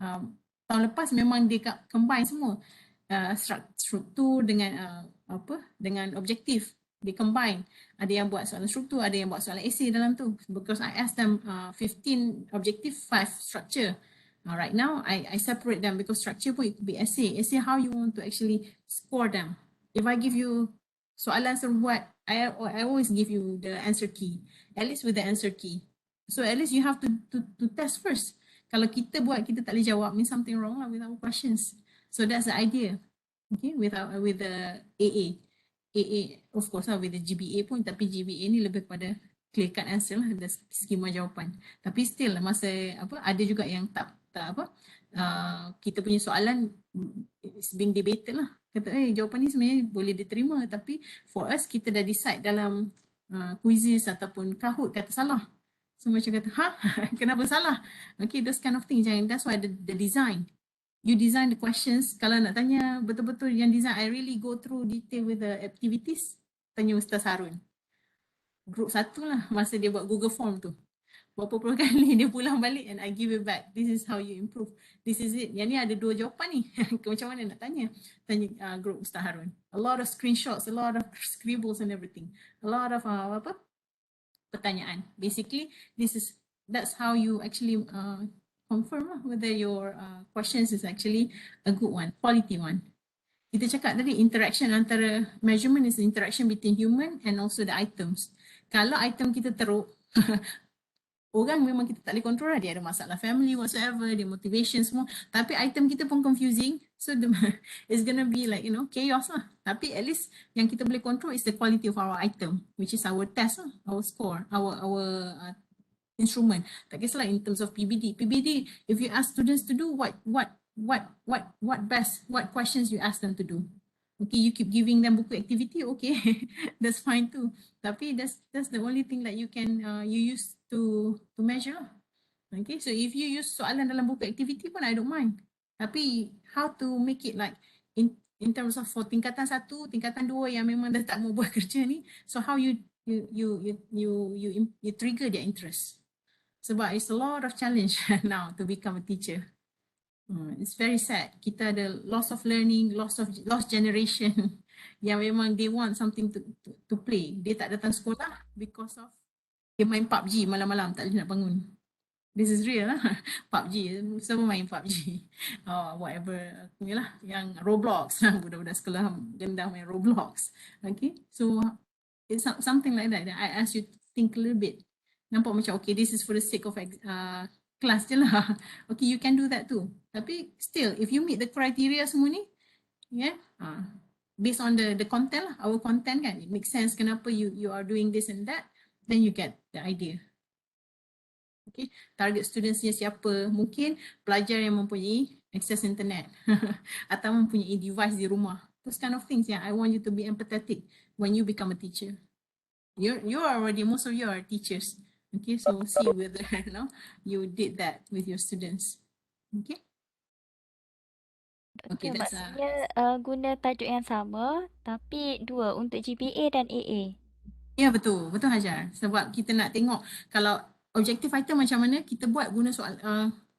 tahun lepas memang dia combine semua struktur dengan dengan objektif. Dia combine. Ada yang buat soalan struktur, ada yang buat soalan essay dalam tu. Because I asked them 15 objective, 5 structure. Right now, I separate them because structure pun it could be essay. Essay, how you want to actually score them. If I give you soalan serbuat, I always give you the answer key, at least with the answer key. So at least you have to test first. Kalau kita buat, kita tak boleh jawab, means something wrong lah with our questions. So that's the idea. Okay, with the AA, of course lah with the GBA pun, tapi GBA ni lebih kepada clear cut answer lah, ada skema jawapan. Tapi still masa ada juga yang tak kita punya soalan is being debated lah. Kata jawapan ni sebenarnya boleh diterima, tapi for us kita dah decide dalam quizzes ataupun Kahoot kata salah. So macam kata, kenapa salah? Okay, those kind of things. That's why the design. You design the questions. Kalau nak tanya betul-betul yang design, I really go through detail with the activities. Tanya Ustaz Harun. Group 1 lah, masa dia buat Google Form tu. Berapa puluh kali dia pulang balik and I give it back. This is how you improve. This is it. Yang ni ada 2 jawapan ni. Macam mana nak tanya? Tanya group Ustaz Harun. A lot of screenshots, a lot of scribbles and everything. A lot of pertanyaan. Basically, that's how you actually confirm whether your questions is actually a good one, quality one. Kita cakap tadi interaction antara measurement is interaction between human and also the items. Kalau item kita teruk, orang memang kita tak boleh control lah. Dia ada masalah family whatsoever, dia motivation semua. Tapi item kita pun confusing. So it's gonna be like, chaos lah. Tapi at least yang kita boleh control is the quality of our item, which is our test lah, our score, our instrument. Tak kisahlah in terms of PBD. PBD, if you ask students to do what questions you ask them to do. Okay, you keep giving them buku activity, okay, that's fine too. Tapi that's the only thing that you can you use to measure. Okay, so if you use soalan dalam buku activity pun I don't mind. Tapi how to make it like in terms of for tingkatan 1, tingkatan 2 yang memang dah tak mau buat kerja ni, so how you trigger their interest. Sebab it's a lot of challenge now to become a teacher. It's very sad. Kita ada loss of learning, lost generation yang memang they want something to play. Dia tak datang sekolah because of dia main PUBG malam-malam, tak boleh nak bangun. This is real lah. PUBG, semua main PUBG. Whatever, lah, yang Roblox, budak-budak sekolah gendang main Roblox. Okay, so it's something like that. I ask you to think a little bit. Nampak macam okay, this is for the sake of class je lah. Okay, you can do that too. Tapi still, if you meet the criteria semua ni, based on the content lah, our content kan, it makes sense kenapa you are doing this and that, then you get the idea. Okay, target studentsnya siapa? Mungkin pelajar yang mempunyai akses internet atau mempunyai device di rumah. Those kind of things yang I want you to be empathetic when you become a teacher. You are already, most of you are teachers. Okay, so see whether you did that with your students. Okay. Okay, that's maksudnya guna tajuk yang sama tapi 2 untuk GPA dan AA. Ya, betul Hajar. Sebab kita nak tengok kalau objective item macam mana, kita buat guna soal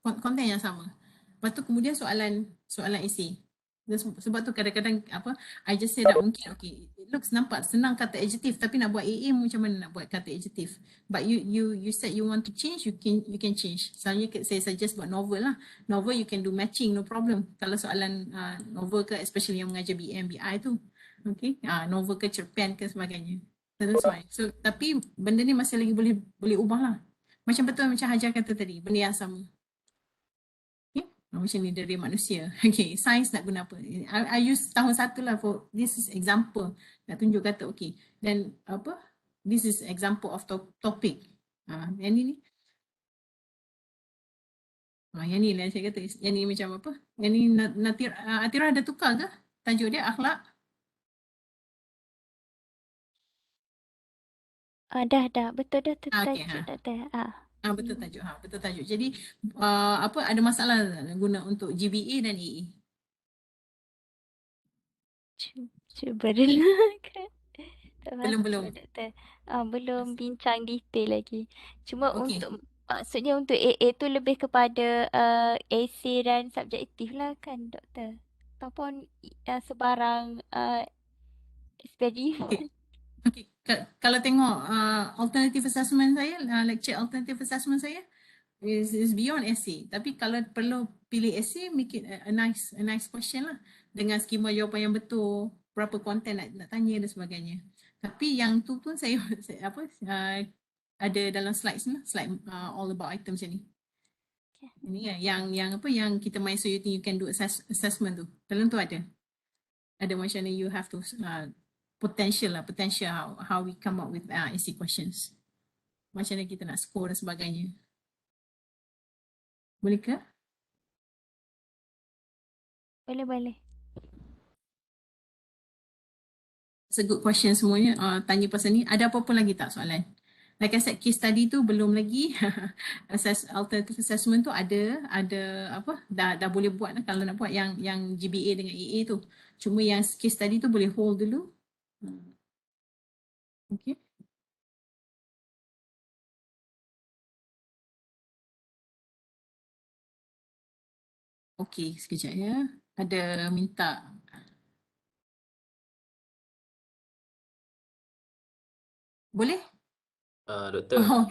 konten yang sama. Lepas tu kemudian soalan essay. Sebab tu kadang-kadang I just say that mungkin okay, it looks nampak senang kata adjective, tapi nak buat AA macam mana nak buat kata adjective. But you said you want to change, you can change. Misalnya saya suggest buat novel lah. Novel you can do matching, no problem. Kalau soalan novel ke, especially yang mengajar BM, BI tu. Okay, novel ke cerpen ke sebagainya. So that's why. So tapi benda ni masih lagi boleh ubah lah. Macam betul macam Hajar kata tadi, benda yang sama. Macam ni dari manusia. Okay, sains nak guna apa? I use tahun 1 lah for this is example. Nak tunjuk kata okay. Dan this is example of topic. Yang ni. Yang ni lah saya kata. Yang ni macam apa? Yang ni Atira ada tukar ke? Tajuk dia akhlak. Dah. Betul dah tu Okay, tajuk Doktor. Betul tajuk. Betul tajuk. Jadi ada masalah guna untuk GBA dan AA? Cuba dulu. Belum. Doktor. Belum bincang detail lagi. Cuma Okay. maksudnya untuk AA tu lebih kepada essay dan subjektif lah kan Doktor. Ataupun sebarang eksperimen. Okay. Kalau tengok alternative assessment saya, lecture alternative assessment saya is beyond essay. Tapi kalau perlu pilih essay, make it a nice question lah. Dengan skema jawapan yang betul. berapa konten nak tanya dan sebagainya. Tapi yang tu pun saya, ada dalam slides ni, slide all about items ni. Ini yang kita main so you think you can do assessment tu. Dalam tu ada macam mana you have to potential how we come up with essay questions. Macam mana kita nak score dan sebagainya. Boleh ke? Boleh. It's a good question semuanya. Tanya pasal ni. Ada apa-apa lagi tak soalan? Like I said, case study tu belum lagi. Alternative assessment tu ada apa? Dah boleh buat lah kalau nak buat yang GBA dengan AA tu. Cuma yang case study tu boleh hold dulu. Okay. Okay, sekejap ya. Ada minta. Boleh? Doktor.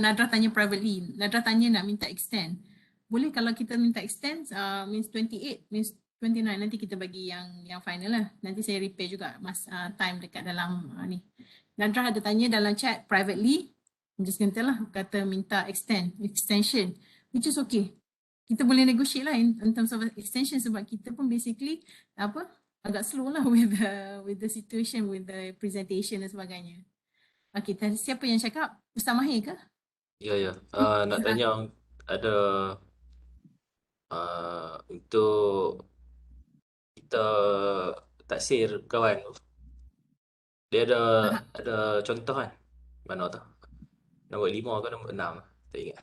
Nadra tanya privately. Nadra tanya nak minta extend. Boleh kalau kita minta extend, means 28, means 29. Nanti kita bagi yang final lah. Nanti saya repair juga time dekat dalam ni. Nadra ada tanya dalam chat privately. Just kata lah, kata minta extension. Which is okay. Kita boleh negotiate lah in terms of extension sebab kita pun basically agak slow lah with the situation, with the presentation dan sebagainya. Okay, siapa yang cakap? Ustaz Mahir ke? Ya. Nak tanya ada untuk kita taksir kawan tu. Dia ada contoh kan? Mana tu? Nombor 5 ke nombor 6? Tak ingat.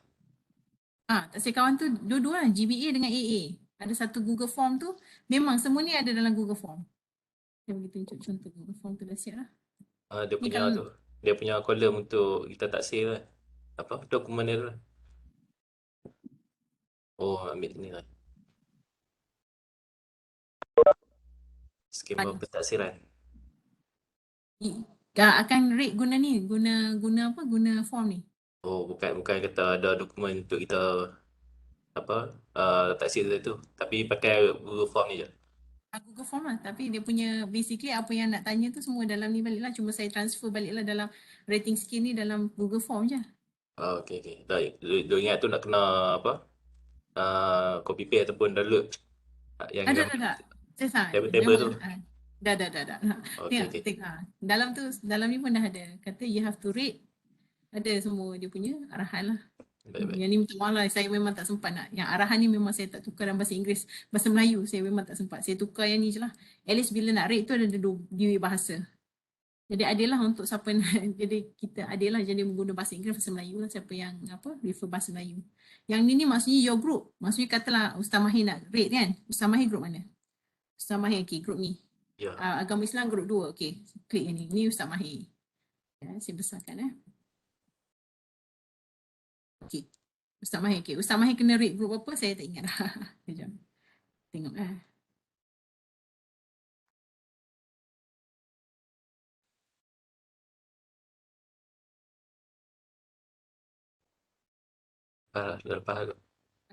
Taksir kawan tu dua-dua lah, GBA dengan AA. Ada satu Google Form tu, memang semua ni ada dalam Google Form. Saya bagi tunjuk contoh Google Form tu dah siap lah. Dia punya tu. Dia punya kolom untuk kita taksir kan? Apa? Dokumen dia tu. Oh, ambil ni kan. Skema pentaksiran. Akan rate guna ni, guna apa? Guna form ni. Oh, bukan kata ada dokumen untuk kita taksir tu. Tapi pakai Google Form ni je. Google Form lah, tapi dia punya basically apa yang nak tanya tu semua dalam ni balik lah. Cuma saya transfer balik lah dalam rating skill ni dalam Google Form je. Okay. Dia ingat tu nak kena copy paste ataupun download yang Dah. table tu. Dah. Okay. Tengok. Dalam ni pun dah ada. Kata you have to rate. Ada semua dia punya arahan lah. Baik. Yang ni minta maaf lah, saya memang tak sempat nak. Yang arahan ni memang saya tak tukar dalam bahasa Inggeris. Bahasa Melayu saya memang tak sempat. Saya tukar yang ni je lah. At least bila nak rate tu ada dua bahasa. Jadi adalah untuk siapa nak, jadi kita adalah jadi menggunakan bahasa Inggeris, bahasa Melayu lah. Siapa yang refer bahasa Melayu. Yang ni maksudnya your group. Maksudnya katalah Ustaz Mahir nak rate kan. Ustaz Mahir group mana? Ustaz Mahir, okay, group ni. Ya. Agama Islam group 2, okay. Klik yang ni. Ni Ustaz Mahir. Ya, saya besarkan Okay. Ustaz Mahir, okay. Ustaz Mahir kena rate group apa? Saya tak ingat dah. Sekejap. Tengok Dah lepas tu.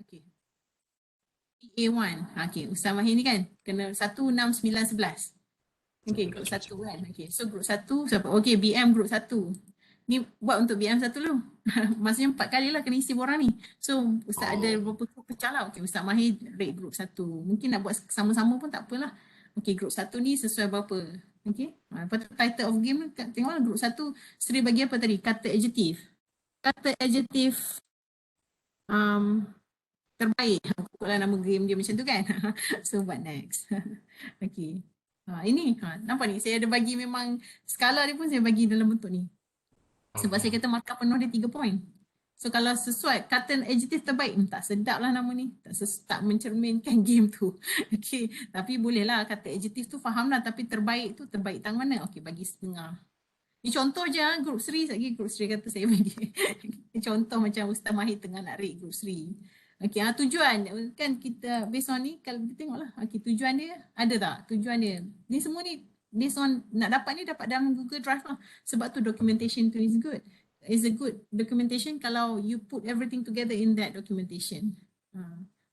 Okay. A1. Okay. Ustaz Mahir ni kan kena 1, 6, 9, 11. Okay, group 1 kan. Okay. So group 1 siapa? Okay, BM group 1. Ni buat untuk BM 1 dulu. Maksudnya 4 kali lah kena isi borang ni. So Ustaz ada beberapa group pecah lah. Okay, Ustaz Mahir rate group 1. Mungkin nak buat sama-sama pun tak apalah. Okay, group 1 ni sesuai berapa. Okay. Lepas tu title of game tengoklah group 1 Seri bagi apa tadi? Kata adjektif. Kata adjektif terbaik. Kalau nama game dia macam tu kan. So buat next. Okay. Ini nampak ni saya ada bagi memang skala dia pun saya bagi dalam bentuk ni. Sebab saya kata markah penuh dia 3 poin. So kalau sesuai kata adjektif terbaik, tak sedap lah nama ni. Tak mencerminkan game tu. Okay. Tapi boleh lah kata adjektif tu faham lah. Tapi terbaik tu terbaik tang mana? Okay, bagi setengah. Ni contoh je group 3 lagi. Group 3 kata saya bagi. Contoh macam Ustaz Mahir tengah nak rate group 3. Okay, tujuan kan kita based on ni kalau kita tengoklah. Okay, tujuan dia ada tak? Tujuan dia. Ni semua ni based on nak dapat ni dapat dalam Google Drive lah. Sebab tu documentation tu is good. Is a good documentation kalau you put everything together in that documentation.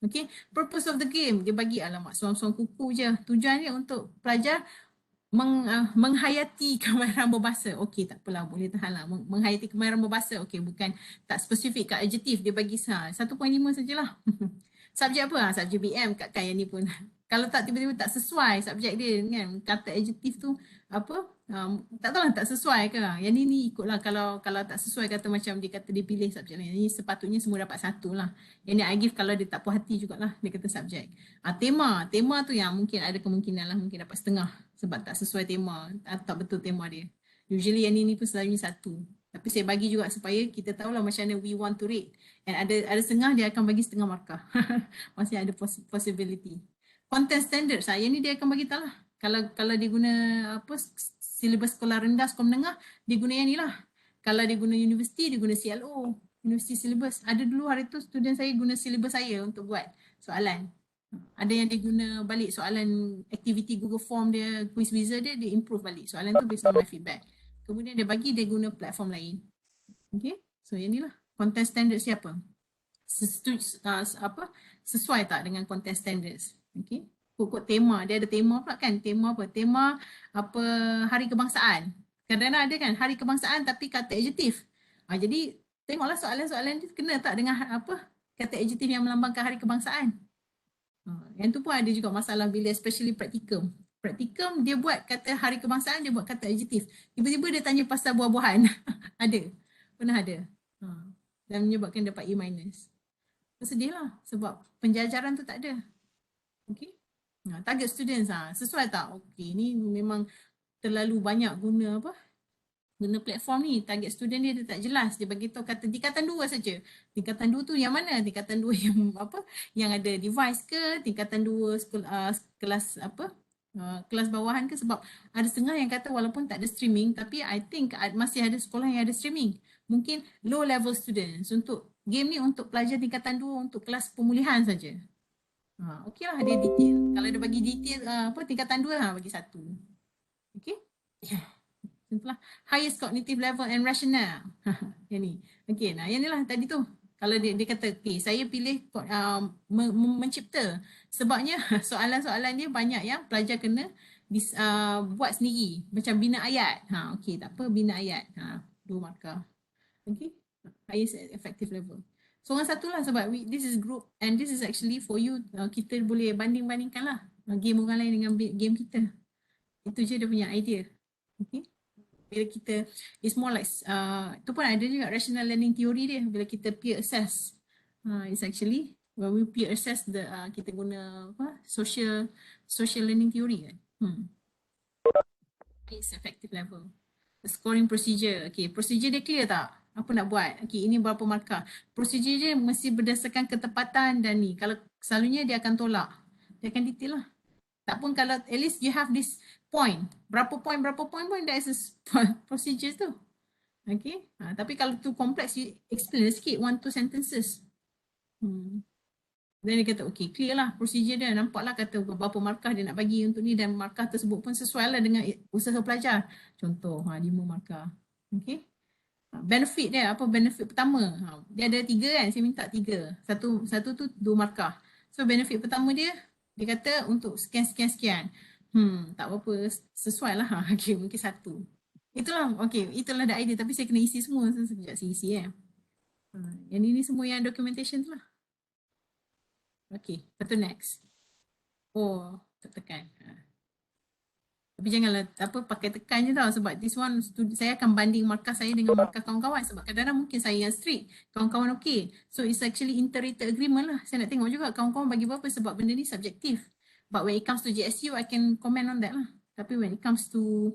Okay, purpose of the game dia bagi alamak suam-suam kuku je. Tujuan dia untuk pelajar menghayati kemahiran berbahasa. Okey, tak apalah, boleh tahan lah. Menghayati kemahiran berbahasa. Okey, bukan tak spesifik kat adjektif, dia bagi 1.5 sajalah. Subjek apa? Subjek BM kat Kan yang ni pun. Kalau tak tiba-tiba tak sesuai subjek dia kan, kata adjektif tu apa? Tak tahulah tak sesuai ke. Yang ni ikutlah, kalau tak sesuai kata macam dia kata dia pilih subjek lain. Ini sepatutnya semua dapat 1 lah. Yang ni I give kalau dia tak puas hati jugalah dia kata subjek. Tema tu yang mungkin ada kemungkinan lah mungkin dapat setengah sebab tak sesuai tema atau tak betul tema dia. Usually yang ni pun selalunya 1. Tapi saya bagi juga supaya kita tahulah macam mana we want to rate. And ada setengah dia akan bagi setengah markah. Masih ada possibility. Content standard saya ni dia akan bagi tahu lah. Kalau dia guna apa silibus sekolah rendah, sekolah menengah, dia guna yang ni lah. Kalau dia guna universiti, dia guna CLO, university syllabus. Ada dulu hari tu student saya guna silibus saya untuk buat soalan. Ada yang dia guna balik soalan activity Google Form dia, quiz wizard dia improve balik. Soalan tu based on my feedback. Kemudian dia bagi dia guna platform lain. Okay, so yang ni lah. Content standard siapa? Sesuai tak dengan content standards? Okay, pokok tema, dia ada tema pula kan? Tema apa? Tema apa hari kebangsaan. Kadang-kadang ada kan hari kebangsaan tapi kata adjektif. Jadi tengoklah soalan-soalan dia kena tak dengan apa kata adjektif yang melambangkan hari kebangsaan. Yang tu pun ada juga masalah bila especially praktikum. Praktikum dia buat kata hari kebangsaan, dia buat kata adjektif. Tiba-tiba dia tanya pasal buah-buahan. Ada. Pernah ada. Dan menyebabkan dapat A-. Sedih lah sebab penjajaran tu tak ada. Okay. Target students sesuai tak? Okay, ni memang terlalu banyak guna platform ni. Target student dia tak jelas. Dia bagi tahu kata tingkatan 2 saja. Tingkatan 2 tu yang mana? Tingkatan 2 yang yang ada device ke? Tingkatan 2 kelas kelas bawahan ke? Sebab ada setengah yang kata walaupun tak ada streaming tapi I think masih ada sekolah yang ada streaming. Mungkin low level students untuk game ni untuk pelajar tingkatan 2 untuk kelas pemulihan saja. Okey lah dia detail. Kalau dia bagi detail tingkatan 2 bagi 1. Okey. Contohlah highest cognitive level and rationale. Yang ni. Okey, yang ni lah tadi tu. Kalau dia kata, okay, saya pilih mencipta. Sebabnya soalan-soalan dia banyak yang pelajar kena buat sendiri. Macam bina ayat. Okey, tak apa, bina ayat. 2 markah. Okay, highest effective level. Seorang satu lah sebab this is group and this is actually for you. Kita boleh banding-bandingkan lah game orang lain dengan game kita. Itu je dia punya idea. Okay. Bila kita, it's more like, tu pun ada juga rational learning theory dia. Bila kita peer assess. It's actually, when we peer assess, kita guna social learning theory kan. It's effective level. The scoring procedure. Okay, procedure dia clear tak? Apa nak buat? Okay, ini berapa markah. Procedure dia mesti berdasarkan ketepatan dan ni. Kalau selalunya dia akan tolak. Dia akan detail lah. Tak pun kalau at least you have this point. Berapa point pun that is a procedure tu. Okay. Tapi kalau tu kompleks, you explain sikit 1-2 sentences. Dan dia kata, okay, clear lah procedure dia. Nampaklah kata berapa markah dia nak bagi untuk ni dan markah tersebut pun sesuai lah dengan usaha pelajar. Contoh, 5 markah. Okay. Benefit dia, apa benefit pertama? Dia ada 3 kan, saya minta 3. Satu tu 2 markah. So benefit pertama dia kata untuk sekian. Tak apa-apa, sesuai lah. Okay, mungkin 1. Itulah, okay, itulah the idea. Tapi saya kena isi semua, so sekejap saya isi Yang ini semua yang documentation tu lah. Okay, lepas tu next. Oh, tekan. Tapi janganlah pakai tekan je tau sebab this one saya akan banding markah saya dengan markah kawan-kawan sebab kadang-kadang mungkin saya yang strict, kawan-kawan okey. So it's actually interrated agreement lah. Saya nak tengok juga kawan-kawan bagi berapa sebab benda ni subjektif. But when it comes to JSU, I can comment on that lah. Tapi when it comes to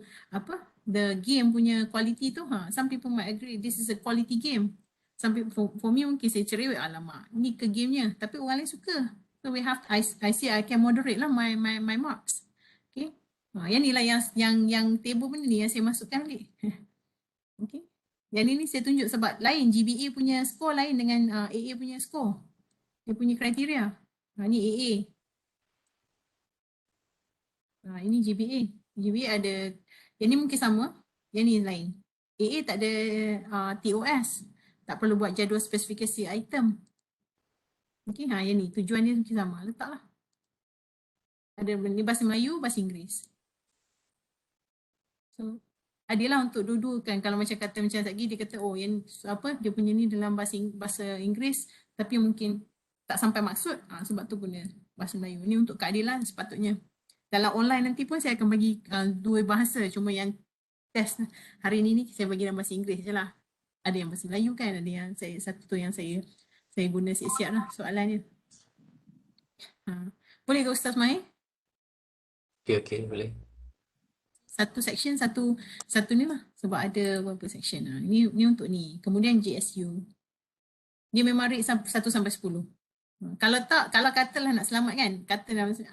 the game punya quality tu, some people might agree this is a quality game. Some people, for me mungkin saya cerewet, alamak, ni ke gamenya. Tapi orang lain suka. So we have, I see I can moderate lah my marks. Okay. Yang ni lah yang table benda ni yang saya masukkan balik. Okay. Yang ni saya tunjuk sebab lain GBA punya skor lain dengan AA punya skor. Dia punya kriteria. Ni AA. Ini GBA. GBA ada, yang ni mungkin sama. Yang ni lain. AA tak ada TOS. Tak perlu buat jadual spesifikasi item. Okay, yang ni tujuan dia mungkin sama. Letaklah. Ada ni bahasa Melayu, bahasa Inggeris. So adil lah untuk dua-dua kan. Kalau macam kata macam Zaki, dia kata oh yang apa dia punya ni dalam bahasa Inggeris tapi mungkin tak sampai maksud, sebab tu guna bahasa Melayu. Ni untuk keadilan sepatutnya. Dalam online nanti pun saya akan bagi dua bahasa, cuma yang test hari ni saya bagi dalam bahasa Inggeris je lah. Ada yang bahasa Melayu kan, ada yang satu tu yang saya guna siap-siap lah soalannya. Boleh ke Ustaz Mahir? Okey, boleh. Satu section, satu ni lah. Sebab ada beberapa section. Ni untuk ni. Kemudian GSU. Dia memang rate 1 sampai 10. Kalau katalah nak selamat kan,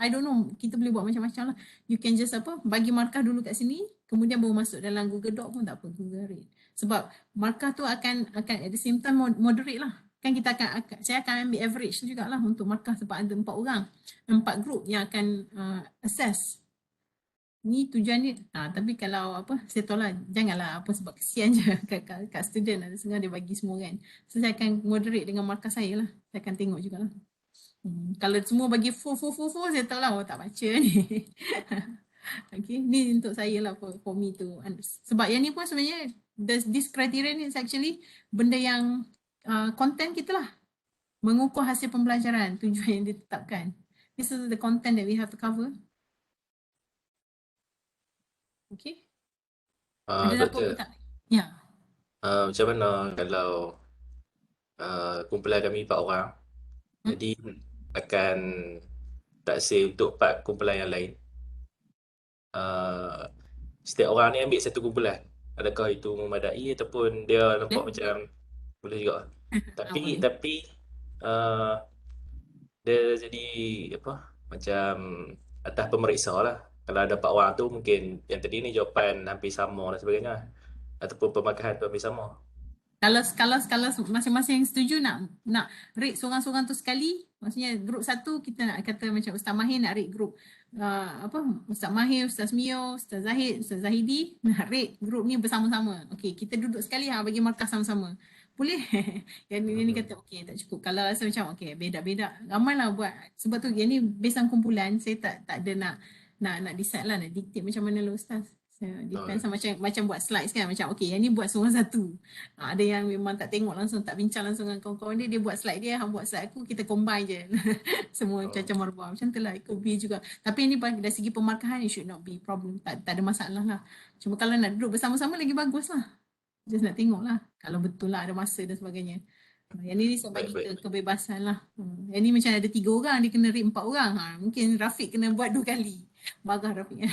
I don't know, kita boleh buat macam-macam lah. You can just bagi markah dulu kat sini, kemudian baru masuk dalam Google Doc pun tak apa, Google rate. Sebab markah tu akan at the same time moderate lah. Kan saya akan ambil average tu jugalah untuk markah sebab ada 4 orang, 4 group yang akan assess. Ni tujuan dia. Tapi kalau saya tolak, janganlah sebab kesian je kat student. Ada setengah dia bagi semua kan. So saya akan moderate dengan markah saya lah. Saya akan tengok jugalah. Kalau semua bagi 4, saya tahu lah tak baca ni. Okay, ni untuk saya lah for me tu. Sebab yang ni pun sebenarnya this criteria ni is actually benda yang content kita lah. Mengukur hasil pembelajaran, tujuan yang ditetapkan. This is the content that we have to cover. Okay. Ada Doktor, apa tak? Ya. macam mana kalau kumpulan kami 4 orang, jadi akan taksir untuk 4 kumpulan yang lain. Setiap orang ni ambil satu kumpulan. Adakah itu memadai ataupun dia nampak macam boleh juga? Tapi dia jadi macam atas pemeriksa lah. Kalau ada 4 orang tu mungkin yang tadi ni jawapan hampir sama dan sebagainya. Ataupun pemarkahan tu hampir sama. Kalau masing-masing setuju nak rate seorang-seorang tu sekali, maksudnya grup 1 kita nak kata macam Ustaz Mahir nak rate grup Ustaz Mahir, Ustaz Mio, Ustaz Zahid, Ustaz Zahidi nak rate grup ni bersama-sama. Okey, kita duduk sekali bagi markah sama-sama. Boleh? Yang ni kata okey tak cukup. Kalau rasa macam okey beda-beda, ramailah buat. Sebab tu yang ni based on kumpulan, saya tak ada nak decide lah, nak dictate macam mana lah Ustaz. Depends macam buat slides kan, macam okey yang ni buat seorang satu. Ada yang memang tak tengok langsung, tak bincang langsung dengan kawan-kawan dia buat slide dia, buat slide aku, kita combine je. Semua macam marbah. Macam tu lah, it could be juga. Tapi ini dari segi pemarkahan, it should not be problem. Tak ada masalah lah. Cuma kalau nak duduk bersama-sama lagi bagus lah. Just nak tengok lah. Kalau betul lah ada masa dan sebagainya. Yang ni saya bagi kebebasan lah. Yang ni macam ada 3 orang, dia kena rate 4 orang. Mungkin Rafiq kena buat 2 kali. Marah Rafiq.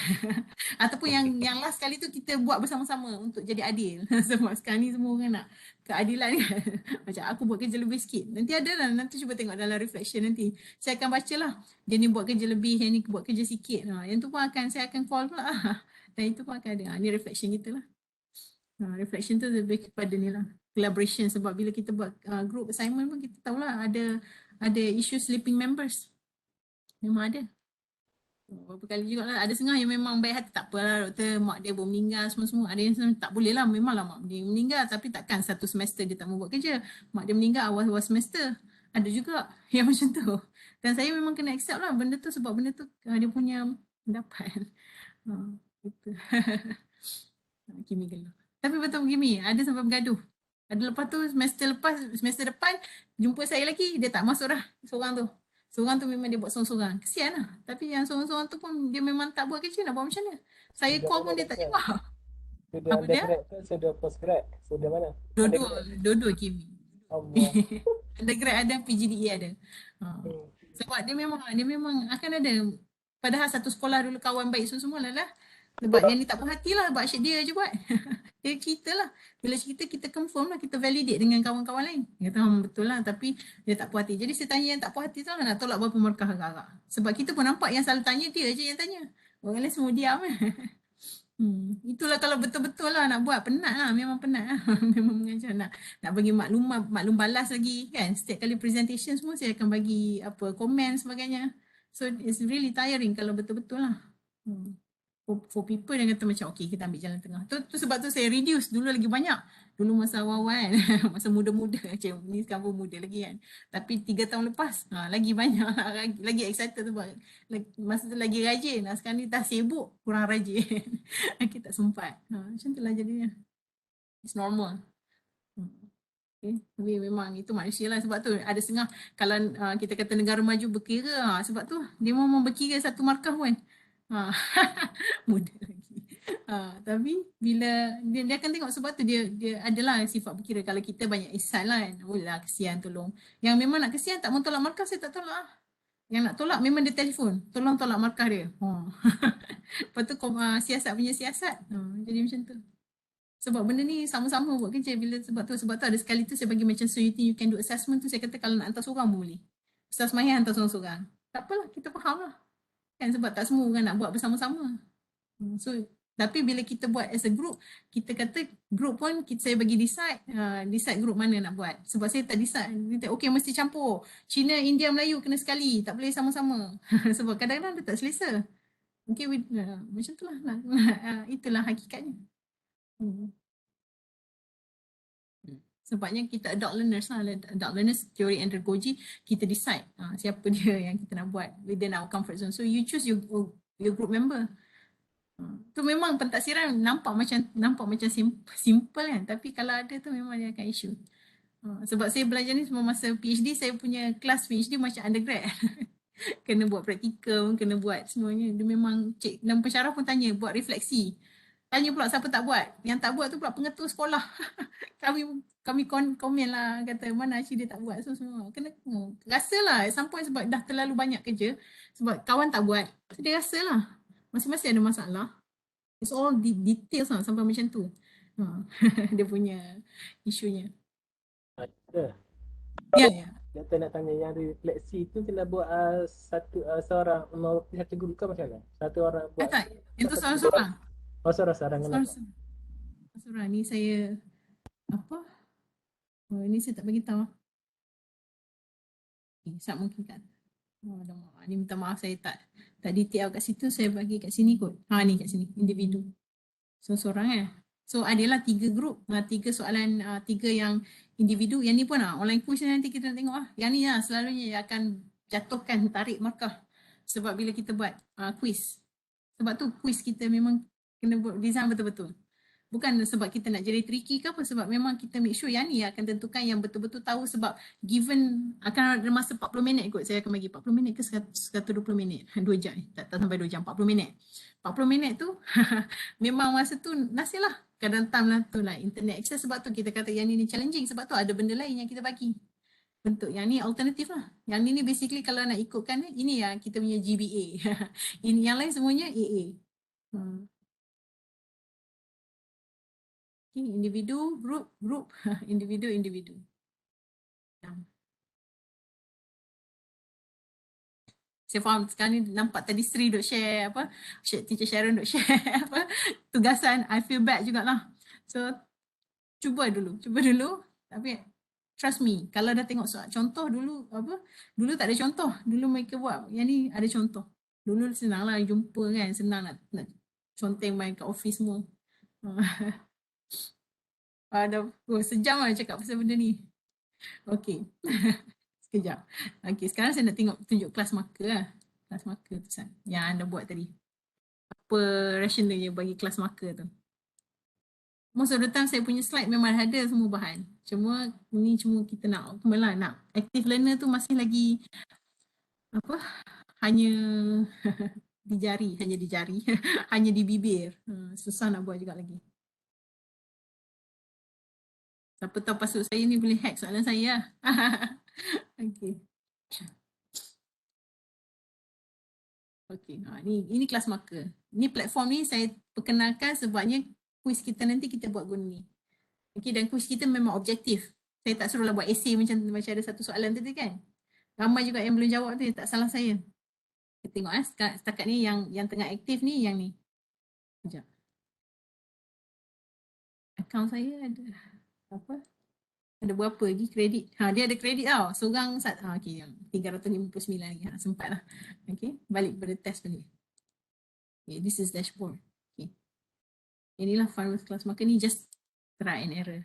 Ataupun yang last kali tu kita buat bersama-sama untuk jadi adil. Sebab sekarang ni semua orang nak keadilan kan. Macam aku buat kerja lebih sikit. Nanti ada lah, nanti cuba tengok dalam reflection nanti. Saya akan baca lah. Dia ni buat kerja lebih, yang ni buat kerja sikit. Yang tu pun saya akan call pula. Dan itu pun akan ada. Ni reflection kita lah. Reflection tu lebih kepada ni lah. Collaboration, sebab bila kita buat group assignment pun kita tahulah ada isu sleeping members. Memang ada. Berapa kali juga lah. Ada setengah yang memang baik hati, tak apalah doktor, mak dia baru meninggal semua-semua. Ada yang tak boleh lah, memanglah mak dia meninggal, tapi takkan satu semester dia tak mau buat kerja. Mak dia meninggal awal-awal semester. Ada juga yang macam tu. Dan saya memang kena accept lah benda tu, sebab benda tu dia punya pendapat. Gitu. Kimi gelap. Tapi betul Kimi, ada sampai bergaduh. Ada lepas tu semester depan jumpa saya lagi, dia tak masuk dah seorang tu. Seorang tu memang dia buat sorang-sorang. Kesian lah. Tapi yang sorang-sorang tu pun dia memang tak buat kerja, nak buat macam mana. Saya call pun dia tak jawab. Sudah undergrad ke sudah postgrad? Sudah mana? Dua-dua Kimi. Undergrad ada, PGDE ada. Sebab dia memang akan ada. Padahal satu sekolah dulu kawan baik semua lah. Sebab yang ni tak puas hati lah, sebab asyik dia je buat. Dia cerita lah. Bila cerita kita confirm lah, kita validate dengan kawan-kawan lain. Dia kata betul lah, tapi dia tak puas hati. Jadi saya tanya yang tak puas hati tu lah, nak tolak berapa markah agak-agak. Sebab kita pun nampak yang selalu tanya, dia je yang tanya. Orang lain semua diam kan. Itulah kalau betul-betul lah nak buat, penat lah, memang penat lah. Memang mengajar nak bagi maklum balas lagi kan. Setiap kali presentation semua saya akan bagi komen sebagainya. So it's really tiring kalau betul-betul lah. for people yang kata macam okay kita ambil jalan tengah. Tu sebab tu saya reduce. Dulu lagi banyak. Dulu masa awal-awal kan, masa muda-muda macam ni sekarang pun muda lagi kan. Tapi 3 tahun lepas lagi banyak lagi excited sebab masa tu lagi rajin. Sekarang ni dah sibuk kurang rajin. Kita tak sempat. Macam tu lah jadinya. It's normal. Okay. Tapi memang itu manusia lah sebab tu ada setengah kalau kita kata negara maju berkira sebab tu dia memang berkira satu markah pun. Muda lagi. Tapi bila dia akan tengok sebab tu dia adalah sifat berkira. Kalau kita banyak ihsan lah kan, bolehlah kesian tolong. Yang memang nak kesian tak mau tolak markah saya tak tolak lah. Yang nak tolak memang dia telefon, tolong tolak markah dia. Lepas tu siasat punya siasat. Jadi macam tu. Sebab benda ni sama-sama buat kerja sebab tu ada sekali tu saya bagi macam so you can do assessment tu saya kata kalau nak hantar seorang pun boleh. Ustaz Mahir hantar seorang-seorang. Tak apalah, kita faham lah. Kan sebab tak semua orang nak buat bersama-sama. So tapi bila kita buat as a group, kita kata group pun saya bagi decide group mana nak buat. Sebab saya tak decide, okay mesti campur. Cina, India, Melayu kena sekali, tak boleh sama-sama. Sebab kadang-kadang dia tak selesa. Okay, macam tu lah. Itulah hakikatnya. Sebabnya kita adult learners lah. Adult learners, teori andragogy, kita decide siapa dia yang kita nak buat within our comfort zone. So you choose your group member. Tu memang pentaksiran nampak macam simple kan. Tapi kalau ada tu memang dia akan isu. Sebab saya belajar ni semua masa PhD, saya punya kelas PhD macam undergrad. Kena buat praktikal, kena buat semuanya. Dia memang dan pensyarah pun tanya, buat refleksi. Tanya pula siapa tak buat. Yang tak buat tu pula pengetua sekolah. kami komen lah, kata mana Aci dia tak buat. So semua kena rasalah sampai sebab dah terlalu banyak kerja. Sebab kawan tak buat. So dia rasalah. Masing-masing ada masalah. It's all details lah sampai macam tu. Dia punya isunya. Ada. Ya. Doktor nak tanya yang refleksi tu kena buat seorang mewakili satu grup ke macam mana? Satu orang buat. Tak. Itu seorang-seorang. Seorang-seorang. Seorang ni saya apa? Ni saya tak bagi tahu. Tak mungkin kan. Ni minta maaf saya tak detail kat situ, saya bagi kat sini kot. Ni kat sini, individu. So seorang So adalah 3 grup, 3 soalan, 3 yang individu. Yang ni pun online quiz nanti kita nak tengok Yang ni selalunya akan jatuhkan tarik markah. Sebab bila kita buat quiz. Sebab tu quiz kita memang kena buat design betul-betul. Bukan sebab kita nak jadi tricky ke apa, sebab memang kita make sure yang ni akan tentukan yang betul-betul tahu sebab given akan ada masa 40 minit kot, saya akan bagi 40 minit ke 120 minit, 2 jam, tak sampai 2 jam, 40 minit. 40 minit tu memang masa tu nasilah, kadang time lah tu lah internet access, sebab tu kita kata yang ni challenging, sebab tu ada benda lain yang kita bagi. Bentuk yang ni alternatif lah. Yang ni basically kalau nak ikutkan ini yang kita punya GBA. Ini yang lain semuanya AA. Okay, individu, group, individu. Saya faham sekarang ni nampak tadi Sri duk share Teacher Sharon duk share tugasan. I feel bad jugalah. So cuba dulu. Tapi trust me, kalau dah tengok soal contoh dulu dulu tak ada contoh. Dulu mereka buat yang ni ada contoh. Dulu senang lah jumpa kan, senang nak conteng main kat office semua. Dah sejam lah cakap pasal benda ni. Okay. Sekejap. Okay, sekarang saya nak tunjuk kelas marker lah. Kelas marker tu yang anda buat tadi. Apa rationalnya bagi kelas marker tu. Most of the time saya punya slide memang ada semua bahan. Cuma kita nak active learner tu masih lagi hanya di jari, hanya di bibir. Susah nak buat juga lagi. Siapa tahu password saya ni boleh hack soalan saya lah. Okay. Ini kelas marker. Ini platform ni saya perkenalkan sebabnya kuis kita nanti kita buat guna ni. Okay, dan kuis kita memang objektif. Saya tak suruhlah buat essay macam ada satu soalan tadi kan. Ramai juga yang belum jawab tu, tak salah saya. Kita tengok setakat ni yang tengah aktif ni yang ni. Sekejap. Akaun saya ada ada berapa lagi kredit? Dia ada kredit tau. Seorang okay, yang 359 lagi. Sempat lah. Okay, balik pada test balik. Okay, this is dashboard. Okay. Inilah fun with class marker ni, just try and error.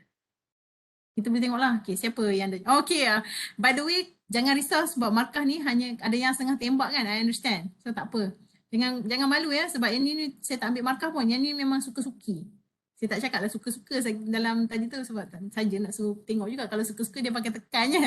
Kita boleh tengok lah, okay, siapa yang ada. Okay, by the way, jangan risau sebab markah ni hanya ada yang setengah tembak kan, I understand. So tak apa. Jangan malu ya, sebab yang ni saya tak ambil markah pun. Yang ni memang suka-suki. Saya tak cakap lah suka-suka dalam tadi tu sebab saja nak suruh tengok juga. Kalau suka-suka dia pakai tekan je.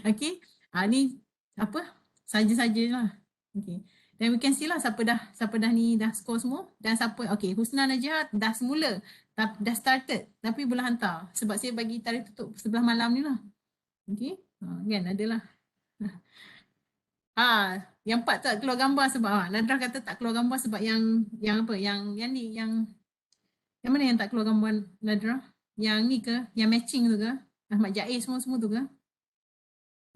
Okay. Ni apa? Saja-saja lah. Okay. Dan we can see lah siapa dah ni dah score semua. Dan siapa, okay, Husna Najihat dah semula. Dah started. Tapi boleh hantar. Sebab saya bagi tarikh tutup sebelah malam ni lah. Okay. Kan adalah. Yang part tak keluar gambar sebab Nadrah kata tak keluar gambar sebab yang apa? Yang ni, yang mana yang tak keluar gambar Nadrah? Yang ni ke? Yang matching tu ke? Ahmad Jaiz semua tu ke?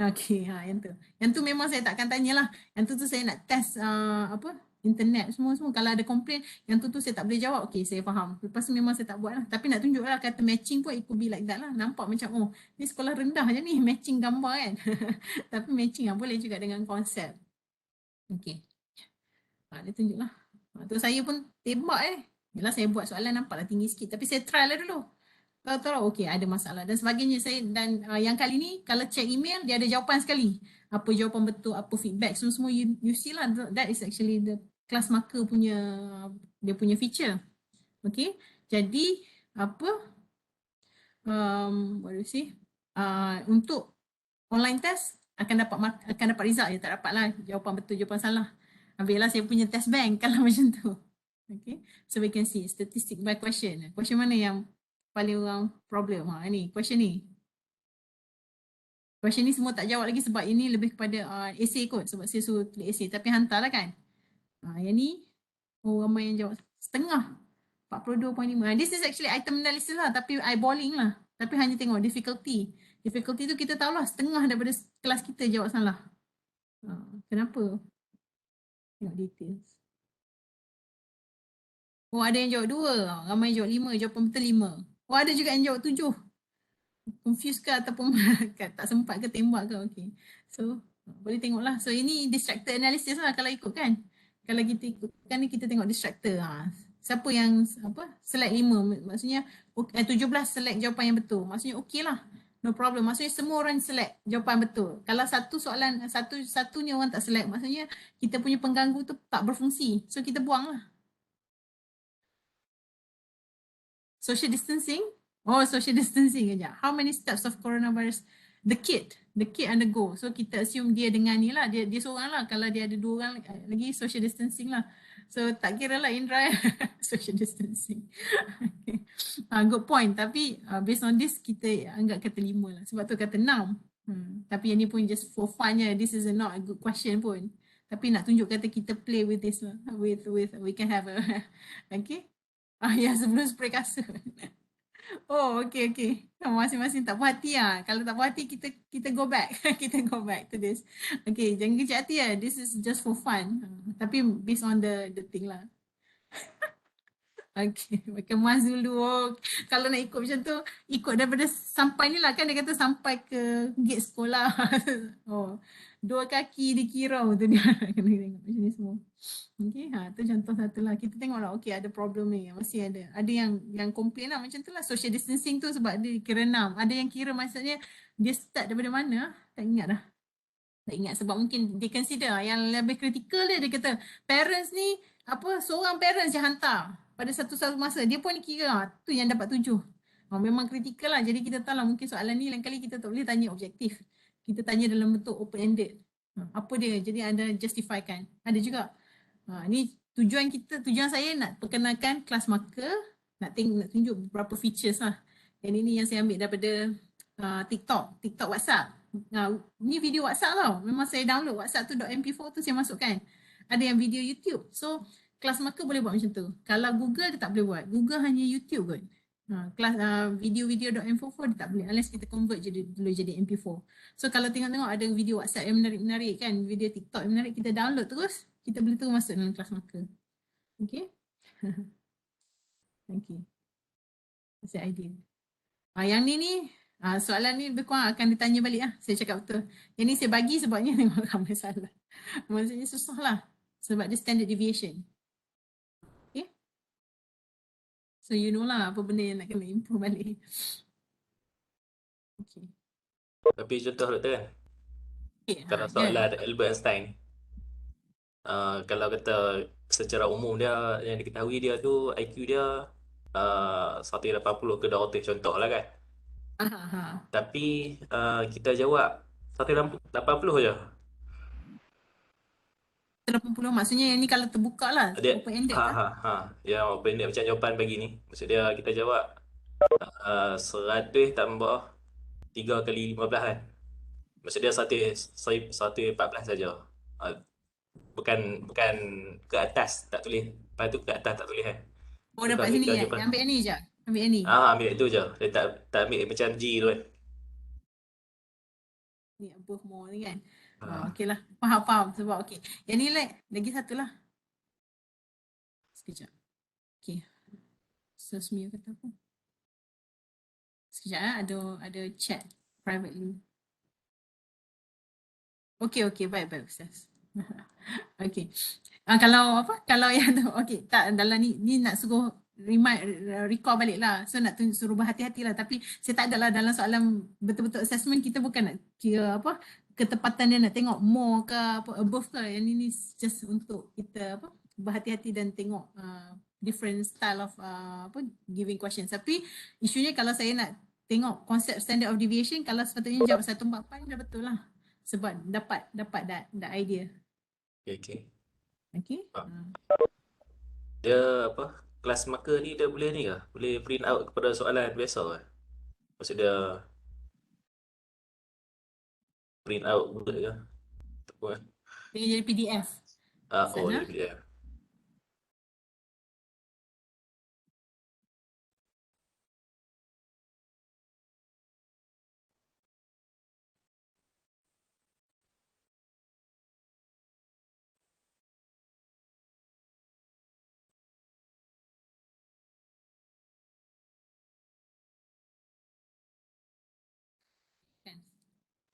Okay, yang tu. Yang tu memang saya takkan tanyalah. Yang tu saya nak test apa? Internet semua. Kalau ada komplain, yang tu saya tak boleh jawab. Okay, saya faham. Lepas tu memang saya tak buat lah. Tapi nak tunjuk lah kata matching pun it could be like that lah. Nampak macam ni sekolah rendah je ni matching gambar kan. Tapi matching lah boleh juga dengan konsep. Okay. Dia tunjuk lah. Tu saya pun tembak Yalah saya buat soalan nampaklah tinggi sikit. Tapi saya try lah dulu. Tahu okey ada masalah dan sebagainya. Dan yang kali ni kalau check email dia ada jawapan sekali. Apa jawapan betul, apa feedback semua you see lah, that is actually the class marker punya dia punya feature. Okay, jadi apa what do you say, untuk online test akan dapat result je, tak dapat lah jawapan betul, jawapan salah. Ambillah saya punya test bank kalau macam tu. Okay, so we can see statistic by question. Question mana yang paling orang problem? Ni question ni. Question ni semua tak jawab lagi sebab ini lebih kepada essay kot. Sebab saya suruh tulis essay. Tapi hantarlah kan. Yang ni, ramai yang jawab. Setengah. 42.5. This is actually item analysis lah. Tapi eyeballing lah. Tapi hanya tengok difficulty. Difficulty tu kita tahulah setengah daripada kelas kita jawab salah. Kenapa? Tengok details. Ada yang jawab 2. Ramai yang jawab 5. Jawapan betul 5. Ada juga yang jawab 7. Confused ke ataupun tak sempat ke tembak ke. Okay. So boleh tengoklah. So ini distractor analysis lah kalau ikut kan. Kalau kita ikutkan ni kita tengok distractor. Siapa yang select 5. Maksudnya 17 select jawapan yang betul. Maksudnya okey lah. No problem. Maksudnya semua orang select jawapan betul. Kalau satu soalan satu ni orang tak select. Maksudnya kita punya pengganggu tu tak berfungsi. So kita buang lah. Social distancing. Social distancing kejap. How many steps of coronavirus? The kid undergo. So kita assume dia dengan ni lah. Dia seorang lah. Kalau dia ada 2 orang lagi, social distancing lah. So tak kira lah Indra. Social distancing. Okay. Good point. Tapi based on this, kita anggap kata 5 lah. Sebab tu kata 6. Tapi yang ni pun just for fun je. This is not a good question pun. Tapi nak tunjuk kata kita play with this lah. With we can have a okay. Sebelum spray kasut. Okay. Masing-masing tak puas hati lah. Kalau tak puas hati, kita go back. Kita go back to this. Okay, jangan kecil hati lah. This is just for fun. Tapi based on the thing lah. Okay, makan mas dulu. Kalau nak ikut macam tu, ikut daripada sampai ni lah. Kan dia kata sampai ke gate sekolah. 2 kaki dikirau tu dia. Kena tengok macam ni semua. Okay, tu contoh satu lah. Kita tengok lah, okay ada problem ni. Masih ada. Ada yang complain lah macam tu lah. Social distancing tu sebab dia kira 6. Ada yang kira maksudnya dia start daripada mana. Tak ingat dah. Tak ingat sebab mungkin dia consider yang lebih kritikal dia kata parents ni seorang parents je hantar pada satu masa. Dia pun kira tu yang dapat 7. Memang kritikal lah. Jadi kita tahu lah mungkin soalan ni lain kali kita tak boleh tanya objektif. Kita tanya dalam bentuk open-ended. Apa dia? Jadi ada justifykan. Ada juga. Ni tujuan saya nak perkenalkan kelas marker. Nak tunjuk beberapa features lah. Yang ini yang saya ambil daripada TikTok WhatsApp. Ni video WhatsApp tau. Memang saya download WhatsApp tu .mp4 tu saya masukkan. Ada yang video YouTube. So kelas marker boleh buat macam tu. Kalau Google dia tak boleh buat. Google hanya YouTube kot. Kelas video.mp4 dia tak boleh unless kita convert dulu jadi mp4. So kalau tengok-tengok ada video WhatsApp yang menarik-menarik kan, video TikTok yang menarik, kita download terus, kita boleh terus masuk dalam kelas marker. Okay. Thank you. That's the idea. Yang ni soalan ni lebih kurang akan ditanya balik lah. Saya cakap betul. Yang ni saya bagi sebabnya tengok ramai salah. Maksudnya susah lah. Sebab dia standard deviation. So you know lah apa benda yang nak kena improve balik. Okay. Tapi contoh doktor kan, Okay, kalau dia soalan Albert Einstein, kalau kata secara umum dia yang diketahui dia tu IQ dia 180 ke 200 contoh lah kan. Tapi kita jawab 180 je. 80 maksudnya yang ni kalau terbuka lah, Dia open ended ha kan? ha ha. Yang pendek macam jawapan pagi ni. Maksud dia kita jawab 100 tambah 3 kali 15 kan. Maksud dia 114 saja. Bukan bukan ke atas tak tulis. Lepas tu ke atas tak tulis kan. Oh dapat sini ya, ambil yang ni je. Ambil yang ni. Ambil itu je. Dia tak ambil macam G tu kan. Ni above more ni kan. Okey lah. Faham sebab okey. Yang ni lagi satu lah. Sekejap. Okey. Search me kata apa? Sekejap ada chat privately. Okey baik Ustaz. Okey. Kalau apa? Kalau yang tu okey, tak dalam ni nak suruh recall balik lah. So nak suruh berhati-hati lah. Tapi saya tak adalah dalam soalan betul-betul assessment kita bukan nak kira apa ketepatan dia nak tengok more ke apa above ke. Yang ni just untuk kita apa berhati-hati dan tengok different style of apa giving questions. Tapi isunya kalau saya nak tengok konsep standard of deviation, kalau sepatutnya jawab 144 dah betul lah. Sebab dapat that idea. Okay. Okay. Dia apa? Kelas marker ni dia boleh ni ke? Boleh print out kepada soalan biasa ke? Maksud dia print out boleh ke? Apa? Dia jadi PDF. Jadi PDF.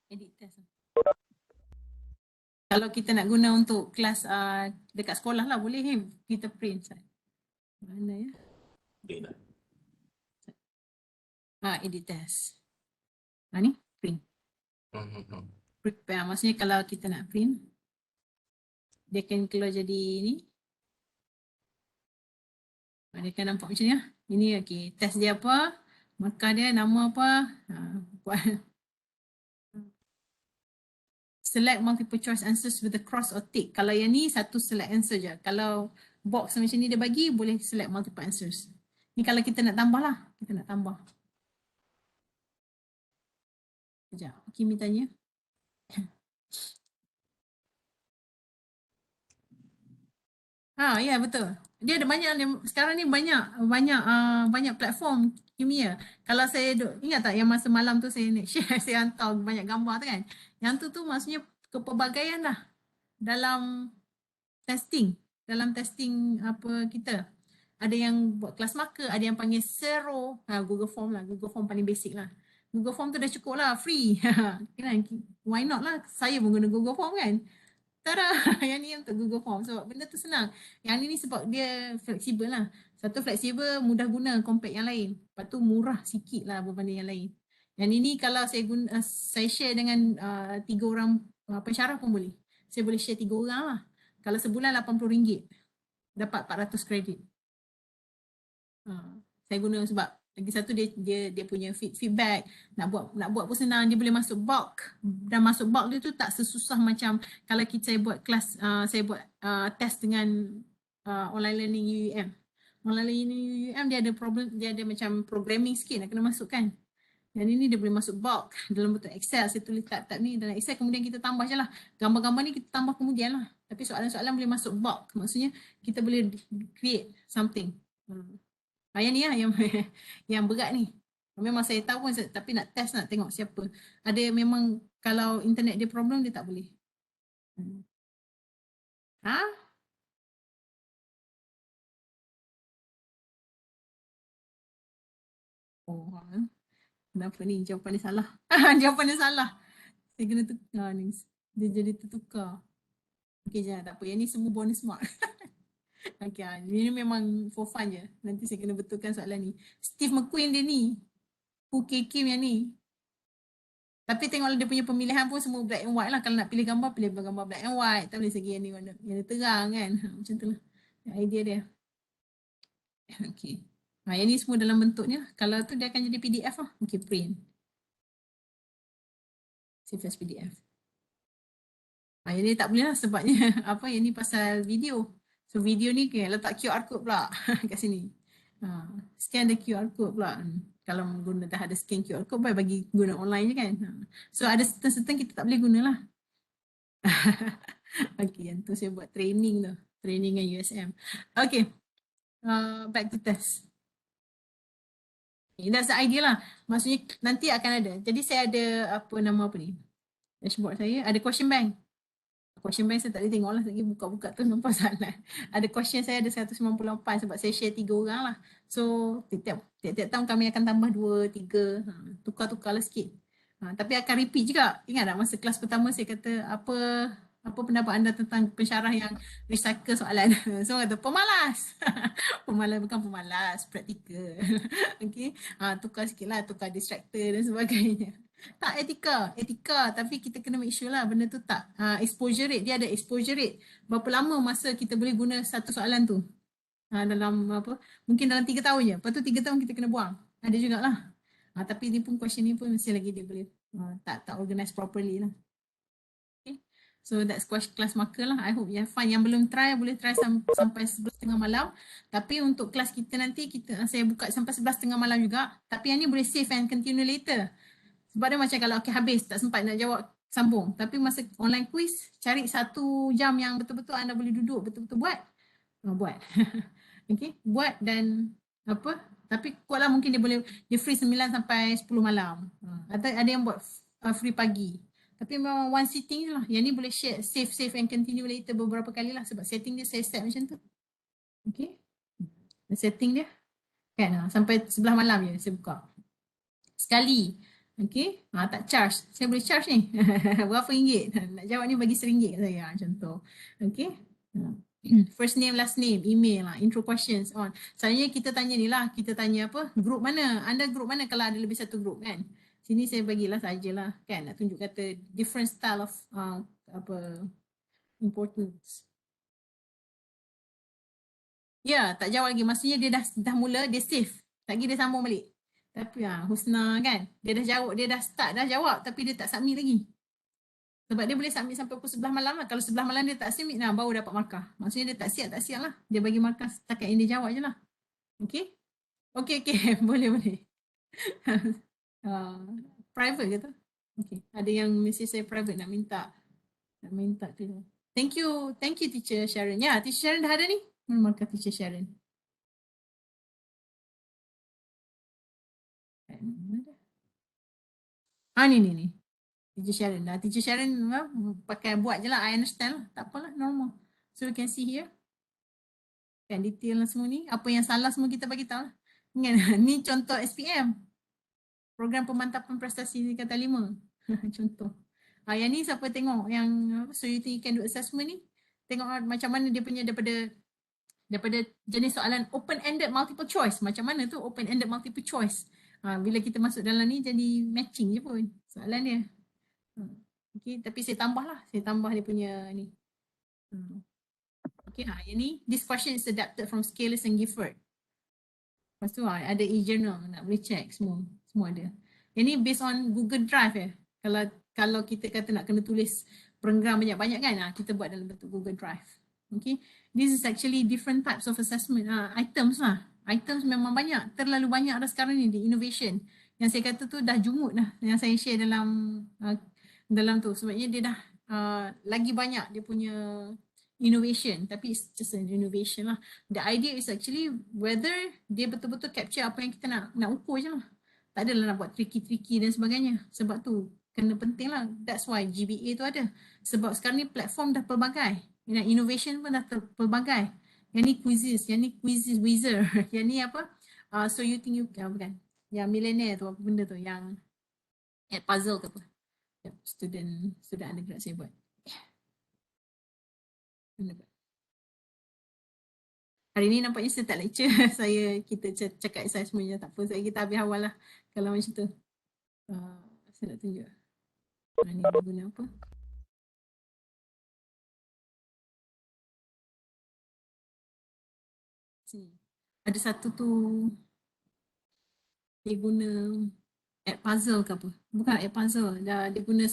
Edit test. Kalau kita nak guna untuk kelas dekat sekolah lah boleh kita print. Mana ya? Boleh lah. Edit test. Ni print. Prepare. Maksudnya kalau kita nak print, dia akan keluar jadi ni. Dia akan nampak macam ni lah. Ini okay. Test dia apa? Markah dia nama apa? Buat. Select multiple choice answers with a cross or tick. Kalau yang ni satu select answer je. Kalau box macam ni dia bagi, boleh select multiple answers. Ni kalau kita nak tambah lah. Kita nak tambah. Sekejap. Kimi tanya. Ya betul. Dia ada banyak, sekarang ni banyak platform kimia. Kalau saya ingat tak yang masa malam tu saya share, saya hantar banyak gambar tu kan. Yang tu maksudnya kepelbagaian lah dalam testing apa kita. Ada yang buat kelas marker, ada yang panggil Zero, Google Form lah, Google Form paling basic lah. Google Form tu dah cukup lah, free. Why not lah, saya pun guna Google Form kan. Tada, yang ni untuk Google Form sebab benda tu senang. Yang ni sebab dia fleksibel lah. Satu fleksibel, mudah guna compact yang lain. Lepas tu murah sikit lah berbanding yang lain. Yang ini kalau saya share dengan 3 orang pensyarah pun boleh. Saya boleh share 3 orang lah. Kalau sebulan RM80, dapat 400 kredit. Saya guna sebab lagi satu dia punya feedback, nak buat pun senang, dia boleh masuk bulk. Dan masuk bulk dia tu tak sesusah macam kalau saya buat kelas, saya buat test dengan online learning UUM. Online learning UUM dia ada problem, dia ada macam programming sikit nak kena masukkan. Dan ini dia boleh masuk bulk dalam bentuk Excel. Saya tulis tab ni dalam Excel, kemudian kita tambah je lah. Gambar-gambar ni kita tambah kemudian lah. Tapi soalan-soalan boleh masuk bulk. Maksudnya kita boleh create something. Yang ni lah yang berat ni. Memang saya tahu pun tapi nak test, nak tengok siapa. Ada memang kalau internet dia problem dia tak boleh. Kenapa ni jawapan dia salah? Jawapan dia salah. Saya kena tukar ni. Dia jadi tertukar. Okey je, tak apa. Yang ni semua bonus mark. Okay, ini memang for fun je. Nanti saya kena betulkan soalan ni. Steve McQueen dia ni. Hu Kim yang ni. Tapi tengoklah dia punya pemilihan pun semua black and white lah. Kalau nak pilih gambar gambar black and white. Tak boleh segi yang ni warna terang kan. Macam tu lah. Idea dia. Okay. Yang ni semua dalam bentuknya. Kalau tu dia akan jadi PDF lah. Okay, print. Save as PDF. Yang ni tak boleh lah sebabnya yang ni pasal video. So video ni kena letak QR code pula kat sini. Scan the QR code pula. Kalau guna dah ada scan QR code, boleh bagi guna online je kan. So ada certain kita tak boleh guna lah. Okay, yang tu saya buat training tu. Training dengan USM. Okay, back to test. Okay, that's the idea lah. Maksudnya nanti akan ada. Jadi saya ada nama apa ni? Dashboard saya. Ada question bank. Question bank saya tak boleh tengok lah. Lagi buka-buka tu nampak salah. Ada question saya ada 198 sebab saya share 3 orang lah. So tiap-tiap tahun kami akan tambah 2, 3. Tukar-tukar lah sikit. Tapi akan repeat juga. Ingat tak masa kelas pertama saya kata apa pendapat anda tentang pensyarah yang recycle soalan? So kata pemalas. Pemalas bukan pemalas, praktikal. Okay. Tukar sikit lah, tukar distractor dan sebagainya. Tak etika tapi kita kena make sure lah benda tu tak exposure rate, dia ada exposure rate berapa lama masa kita boleh guna satu soalan tu dalam mungkin dalam 3 tahun je, lepas tu 3 tahun kita kena buang, ada jugalah. Tapi ni pun question ni pun mesti lagi dia boleh tak organize properly lah. Okay. So that's class marker lah. I hope you have fun. Yang belum try boleh try sampai 11:30 malam. Tapi untuk kelas kita nanti saya buka sampai 11:30 malam juga. Tapi yang ni boleh save and continue later. Sebab dia macam kalau habis tak sempat nak jawab sambung. Tapi masa online quiz cari 1 jam yang betul-betul anda boleh duduk betul-betul buat. Buat. Okay, buat dan tapi kuatlah mungkin dia free 9 sampai 10 malam. Ada yang buat free pagi. Tapi memang one sitting je lah. Yang ni boleh share, save and continue later beberapa kali lah sebab setting dia saya set macam tu. Okay. Setting dia kan sampai 11 malam je saya buka. Sekali. Okay, tak charge. Saya boleh charge ni. Berapa ringgit? Nak jawab ni bagi RM1 kat saya contoh. Okay. First name, last name, email lah, intro questions on. Sebenarnya kita tanya ni lah, kita tanya group mana? Anda group mana kalau ada lebih satu group kan? Sini saya bagilah sajalah kan, nak tunjuk kata different style of importance. Ya, tak jawab lagi. Maksudnya dia dah mula, dia save. Tak lagi dia sambung balik. Tapi Husna kan, dia dah jawab, dia dah start dah jawab tapi dia tak submit lagi. Sebab dia boleh submit sampai pukul 11 malam lah. Kalau 11 malam dia tak submit, baru dapat markah. Maksudnya dia tak siap lah. Dia bagi markah setakat yang dia jawab je lah. Okay? Okay. Boleh. Private ke tu? Okay. Ada yang message saya private nak minta tu. Thank you teacher Sharon. Ya, teacher Sharon dah ada ni. Mana markah teacher Sharon? Ni. Teacher Sharon. Teacher Sharon pakai buat je lah. I understand lah. Tak apalah, normal. So you can see here. Kan detail lah semua ni. Apa yang salah semua kita bagi tahu lah. Ni contoh SPM. Program Pemantapan Prestasi Tingkatan 5. Contoh. Yang ni siapa tengok yang so you think you can do assessment ni. Tengok macam mana dia punya daripada jenis soalan open-ended multiple choice. Macam mana tu open-ended multiple choice. Bila kita masuk dalam ni jadi matching je pun soalan dia. Okay, tapi saya tambah dia punya ni. Okay, yang ni, this question is adapted from Scalers and Gifford. Lepas tu ada e-journal, nak boleh check semua ada. Yang ni based on Google Drive ya. Kalau kita kata nak kena tulis program banyak-banyak kan, kita buat dalam bentuk Google Drive. Okay, this is actually different types of assessment items lah. Items memang banyak, terlalu banyak dah sekarang ni di innovation. Yang saya kata tu dah jumut dah yang saya share dalam tu. Sebabnya dia dah lagi banyak dia punya innovation, tapi it's just an innovation lah. The idea is actually whether dia betul-betul capture apa yang kita nak ukur je lah. Tak adalah nak buat tricky dan sebagainya. Sebab tu kena penting lah. That's why GBA tu ada. Sebab sekarang ni platform dah pelbagai. Innovation pun dah pelbagai. Yang ni quizzes, wizard. Yang ni so you think you can, bukan? Yang millionaire tu apa benda tu, yang puzzle ke apa. Student undergrad saya buat. Hari ni nampaknya saya tak lecture. Kita cakap assessment je. Tak apa, kita habis awal lah. Kalau macam tu. Saya nak tunjuk. Ni dia guna apa? Sini. Ada satu tu dia guna add puzzle ke apa? Bukan add puzzle. Dia guna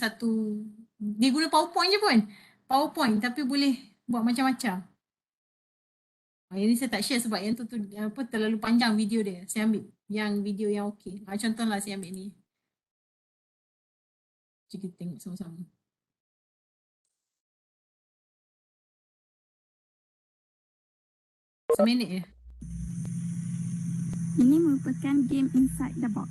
dia guna PowerPoint je pun. PowerPoint tapi boleh buat macam-macam. Yang ni saya tak share sebab yang tu terlalu panjang video dia. Saya ambil yang video yang okey. Contohlah saya ambil ni. Kita tengok sama-sama. Seminit je. Ini merupakan game inside the box.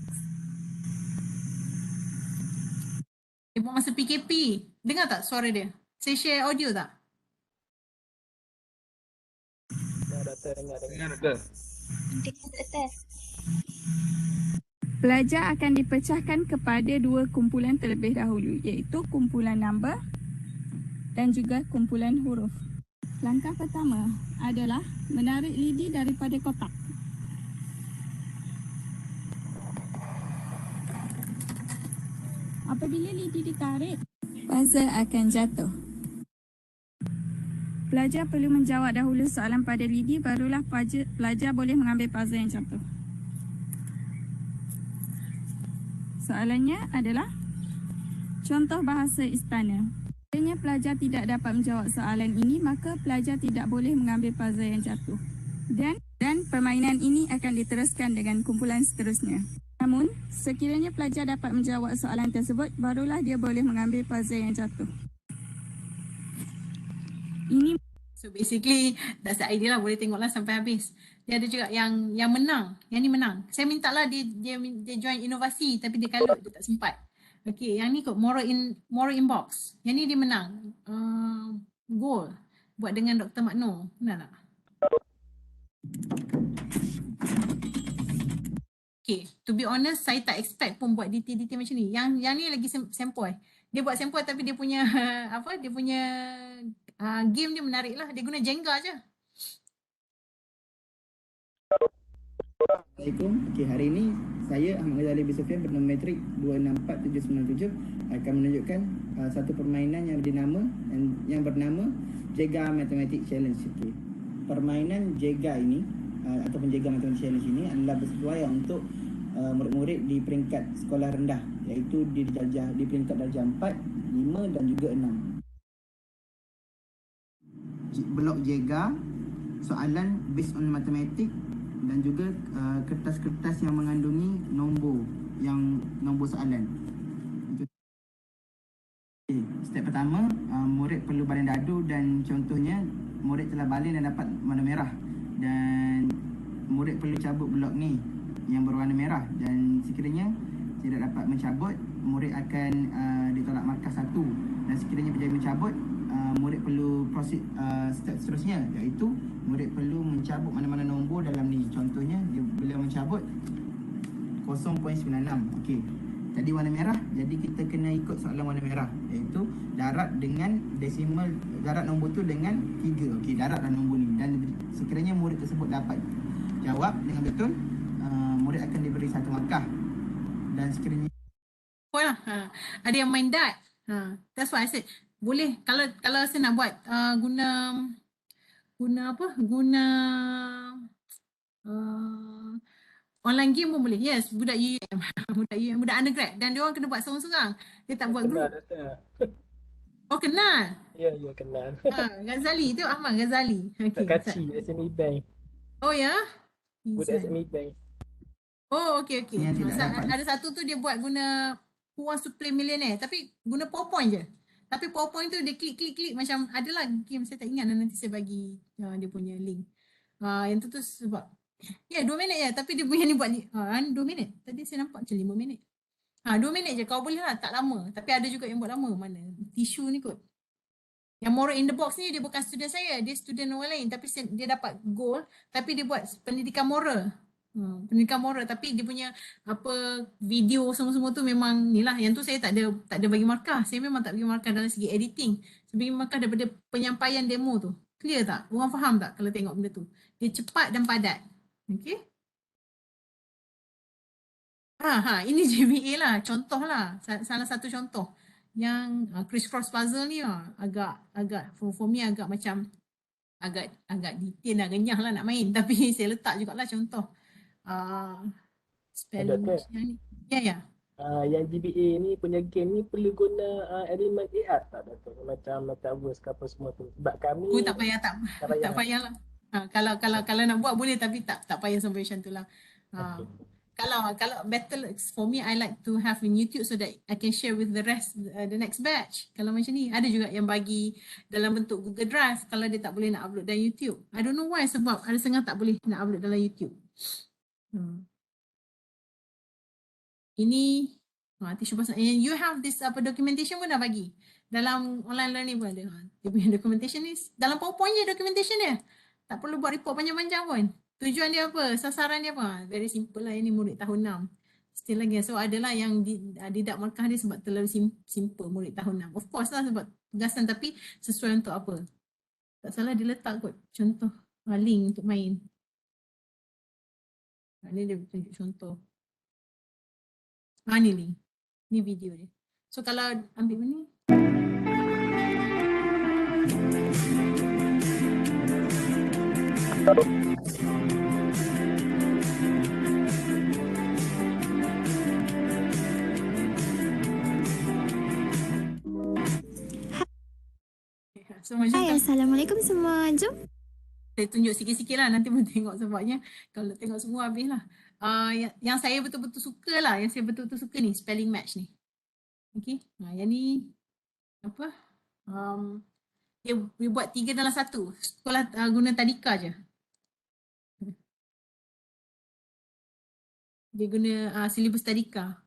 Dia buat masa PKP. Dengar tak suara dia? Saya share audio tak? Dengar doktor. Pelajar akan dipecahkan kepada dua kumpulan terlebih dahulu, iaitu kumpulan nombor dan juga kumpulan huruf. Langkah pertama adalah menarik lidi daripada kotak. Apabila lidi ditarik, puzzle akan jatuh. Pelajar perlu menjawab dahulu soalan pada lidi, barulah pelajar boleh mengambil puzzle yang jatuh. Soalannya adalah contoh bahasa istana. Jika pelajar tidak dapat menjawab soalan ini, maka pelajar tidak boleh mengambil puzzle yang jatuh. Dan permainan ini akan diteruskan dengan kumpulan seterusnya. Namun, sekiranya pelajar dapat menjawab soalan tersebut, barulah dia boleh mengambil puzzle yang jatuh. Ini So basically that's the idea lah, boleh tengoklah sampai habis. Dia ada juga yang menang. Yang ni menang. Saya minta lah dia join inovasi tapi dia kalut, dia tak sempat. Okay, yang ni kot moral inbox. Yang ni dia menang. Goal buat dengan Dr. Makno. Benar tak? Okay, to be honest saya tak expect pun buat detail-detail macam ni. Yang ni lagi sempoi. Dia buat sempoi tapi dia punya dia punya game dia menarik lah. Dia guna Jenga je. Assalamualaikum. Okey, hari ini saya Ahmad Ghazali bin Sofyan bernometrik 264797 akan menunjukkan satu permainan yang bernama Jega Mathematics Challenge. Okey. Permainan Jega ini ataupun Jega Mathematics Challenge ini adalah bersesuaian untuk murid-murid di peringkat sekolah rendah, iaitu di peringkat darjah 4, 5 dan juga 6. Blok Jega, soalan based on mathematics dan juga kertas-kertas yang mengandungi nombor soalan. Okay, step pertama, murid perlu baling dadu dan contohnya murid telah baling dan dapat warna merah, dan murid perlu cabut blok ni yang berwarna merah, dan sekiranya tidak dapat mencabut, murid akan ditolak markah 1, dan sekiranya berjaya mencabut, murid perlu proceed step seterusnya, iaitu murid perlu mencabut mana-mana nombor dalam ni. Contohnya bila mencabut 0.96. Okey. Tadi warna merah, jadi kita kena ikut soalan warna merah, iaitu darab dengan desimal, darab nombor tu dengan 3. Okey, darablah nombor ni, dan sekiranya murid tersebut dapat jawab dengan betul, murid akan diberi 1 markah. Dan sekiranya Ada yang main dart. That's why I said boleh kalau saya nak buat guna online game pun boleh. Yes, budak UM, budak undergrad, dan dia orang kena buat seorang-seorang. Dia tak buat group. Oh, kenal. Ya, kenal. Ghazali tu, Ahmad Ghazali. Tak kaci SME Bank. Oh ya? Budak SME Bank. Oh, okey. Yang tidak dapat. Ada satu tu dia buat guna Who Wants to Play Millionaire, tapi guna PowerPoint je. Tapi PowerPoint tu dia klik macam adalah game, saya tak ingat, nanti saya bagi dia punya link. Yang tu sebab 2 minit je, tapi dia punya ni buat 2 minit. Tadi saya nampak macam 5 minit. 2 minit je, kau boleh lah, tak lama. Tapi ada juga yang buat lama. Mana? Tisu ni kot. Yang moral in the box ni dia bukan student saya, dia student orang lain, tapi dia dapat goal, tapi dia buat pendidikan moral. Pendidikan moral, tapi dia punya video semua tu memang ni lah. Yang tu saya tak ada bagi markah. Saya memang tak bagi markah dalam segi editing. Saya bagi markah daripada penyampaian demo tu. Clear tak? Orang faham tak kalau tengok benda tu? Dia cepat dan padat. Okay? Ini JBA lah, contoh lah, salah satu contoh yang crisscross puzzle ni agak for me agak macam agak detail dan renyah lah nak main, tapi saya letak jugalah contoh spelling Doktor. match yang ni. Ya. Yang GBA ni punya game ni perlu guna elemen AR tak Doktor? Macam metaverse ke apa semua tu. Sebab kami Tak payah tak payahlah. Kalau nak buat boleh, tapi tak payah sampai macam tu lah. Kalau battle for me, I like to have in YouTube so that I can share with the rest, the next batch. Kalau macam ni, ada juga yang bagi dalam bentuk Google Drive kalau dia tak boleh nak upload dalam YouTube. I don't know why, sebab ada setengah tak boleh nak upload dalam YouTube. Ini tissue basah. And you have this documentation pun dah bagi. Dalam online learning pun ada. Dia punya documentation ni dalam PowerPoint je documentation dia. Tak perlu buat report panjang-panjang pun. Tujuan dia apa? Sasaran dia apa? Very simple lah, ini murid tahun 6. Still lagi. So adalah yang didak markah dia sebab terlalu simple murid tahun 6. Of course lah sebab tugasan, tapi sesuai untuk apa? Tak salah dia letak kot contoh link untuk main. Ni dia tunjuk contoh. Ni link. Ni video dia. So kalau ambil ni. So, Hai, Assalamualaikum semua. Jom. Saya tunjuk sikit-sikit lah, nanti pun tengok sebabnya kalau tengok semua habis lah. Yang saya betul-betul suka lah, yang saya betul-betul suka ni, spelling match ni. Okay, yang ni apa? Dia buat 3 dalam 1. Sekolah guna tadika je. Dia guna silibus tadika.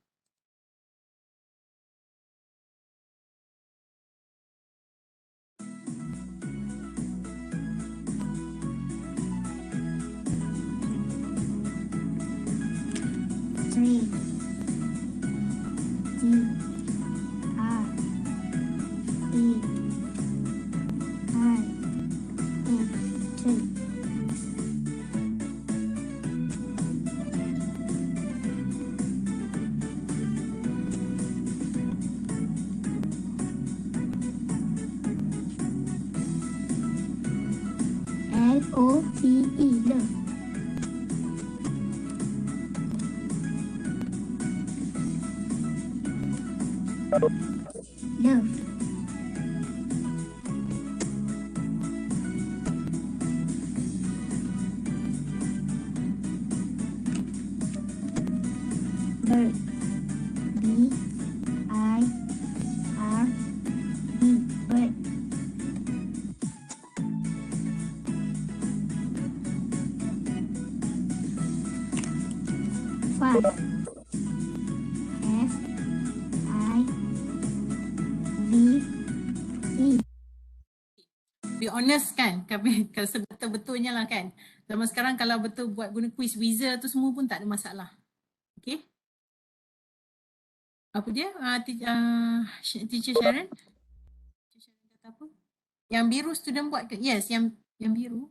Three. T. R. E. I. N. T. L-O-V-E. Love. Love. Bird. B-I-R-D. Bird. Fun. F-I-V-E. Be honest kan, kalau betul-betulnya lah kan. Zaman sekarang kalau betul buat guna quiz wizard tu semua pun tak ada masalah. Okay. Apa dia? Teacher Sharon? Teacher Sharon kata apa? Yang biru student buat ke? Yes, yang biru.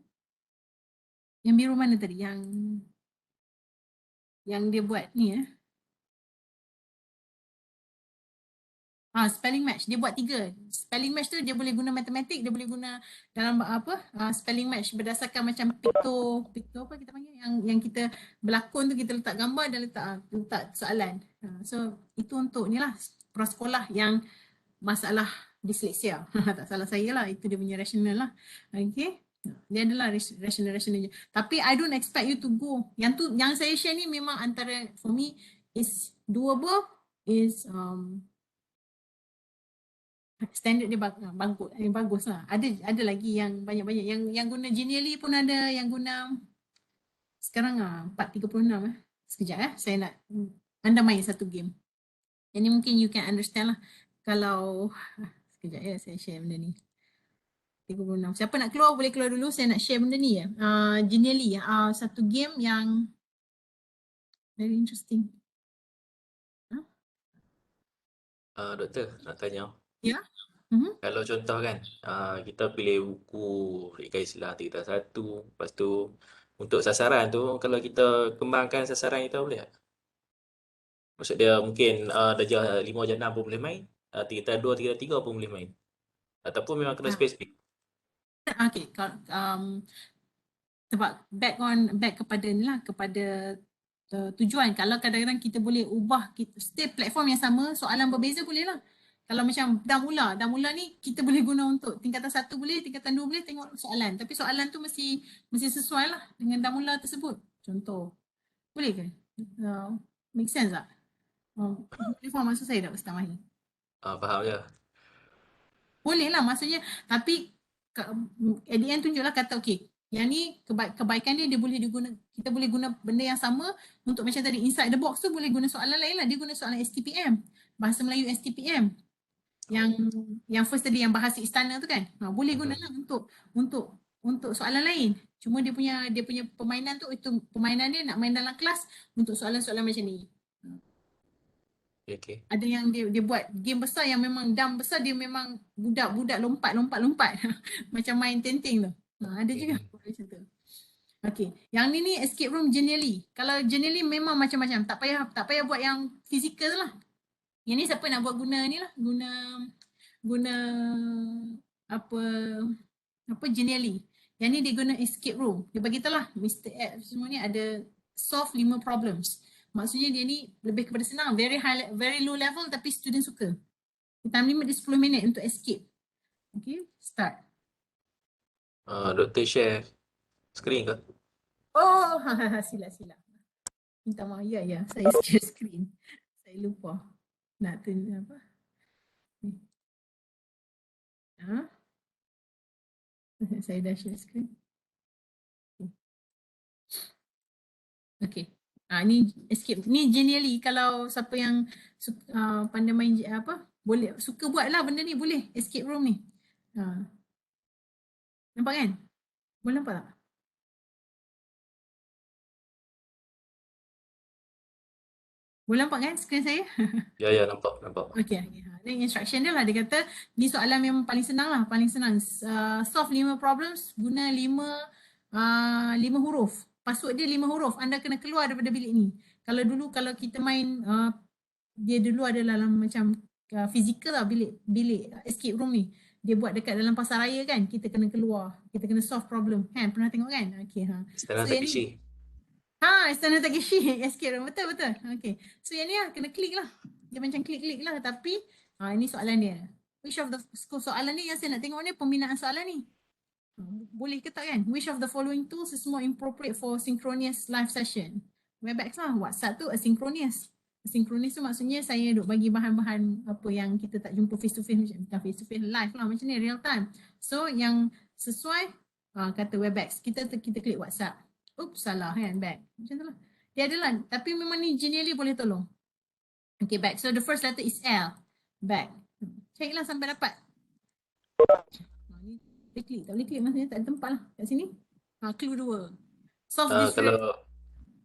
Yang biru mana tadi? Yang dia buat ni spelling match. Dia buat 3. Spelling match tu dia boleh guna matematik, dia boleh guna dalam spelling match berdasarkan macam picto apa kita panggil, yang kita berlakon tu, kita letak gambar dan letak soalan. So itu untuk ni lah prasekolah yang masalah disleksia. Tak salah saya lah, itu dia punya rational lah. Okay. Dia adalah rational je. Tapi I don't expect you to go. Yang saya share ni memang antara, for me is doable, is standard dia bagus lah. Ada lagi yang banyak-banyak yang guna Genially pun ada, yang guna sekarang 4.36 sekejap saya nak anda main satu game. Ini mungkin you can understand lah kalau sekejap saya share benda ni. 36. Siapa nak keluar boleh keluar dulu, saya nak share benda ni Genially satu game yang very interesting. Doktor nak tanya. Ya. Kalau contoh kan, kita pilih buku Rika Islah Tirta Satu. Lepas tu, untuk sasaran tu, kalau kita kembangkan sasaran kita boleh tak? Maksud dia mungkin darjah 5 darjah 6 pun boleh main. Tirta 2, Tirta 3 pun boleh main. Ataupun memang kena Ah. spesifik. Okay, sebab back kepada ni lah, kepada tujuan. Kalau kadang-kadang kita boleh ubah, setiap platform yang sama, soalan berbeza boleh lah. Kalau macam dah mula ni kita boleh guna untuk tingkatan 1 boleh, tingkatan 2 boleh tengok soalan. Tapi soalan tu mesti sesuai lah dengan dah mula tersebut. Contoh. Boleh ke? Make sense tak? Boleh faham maksud saya tak Ustaz Mahir? Faham je. Boleh lah maksudnya, tapi at the end tunjuklah kata okay, yang ni kebaikan dia boleh diguna, kita boleh guna benda yang sama untuk macam tadi inside the box tu boleh guna soalan lain lah, dia guna soalan STPM, bahasa Melayu STPM. Yang first tadi yang bahasa istana tu kan, boleh guna lah untuk soalan lain. Cuma dia punya permainan tu, itu permainan dia nak main dalam kelas untuk soalan-soalan macam ni. Okay. Ada yang dia buat game besar yang memang dam besar, dia memang budak-budak lompat. Macam main tenting tu. Ada juga macam tu. Okay. Yang ni escape room generally. Kalau generally memang macam-macam. Tak payah buat yang fizikal lah. Yang ni siapa nak buat guna ni lah. Guna apa generally. Yang ni dia guna escape room. Dia bagi tahu lah Mr. X semua ni ada solve 5 problems. Maksudnya dia ni lebih kepada senang, very low level tapi student suka. Time limit dia 10 minit untuk escape. Okay, start. Doktor share screen ke? Oh, silap. Minta maaf, ya, saya share screen. Saya lupa. Nak tunjuk apa? Saya dah share screen. Okay. Ni escape. Ni generally kalau siapa yang pandai main boleh suka buat lah benda ni, boleh escape room ni. Nampak kan? Boleh nampak tak? Boleh nampak kan skrin saya? Ya, nampak. Okay. Ni instruction dia lah. Dia kata ni soalan memang paling senang lah. Paling senang. Solve 5 problems guna 5 huruf. Password dia 5 huruf. Anda kena keluar daripada bilik ni. Kalau kita main, dia dulu ada dalam macam physical lah bilik escape room ni. Dia buat dekat dalam pasar raya kan. Kita kena keluar. Kita kena solve problem. Kan? Pernah tengok kan? Okay. Istana So, Takeshi. Istana Takeshi escape room. Betul. Okay. So yang ni lah kena klik lah. Dia macam klik lah. Tapi ini soalan dia. Which of the soalan ni yang saya nak tengok ni pembinaan soalan ni. Boleh ke tak kan? Which of the following tools is more appropriate for synchronous live session? Webex lah. WhatsApp tu asynchronous. Asynchronous tu maksudnya saya duk bagi bahan-bahan apa yang kita tak jumpa face to face, bukan face to face, live lah macam ni, real time. So yang sesuai kata Webex, kita klik WhatsApp. Oops, salah kan, back. Macam tu lah. Dia adalah, tapi memang ni generally boleh tolong. Okay, back. So the first letter is L. Back. Check lah sampai dapat. Ni boleh klik. Tak boleh klik maksudnya tak ada tempat lah. Kat sini. Clue 2. Solve this.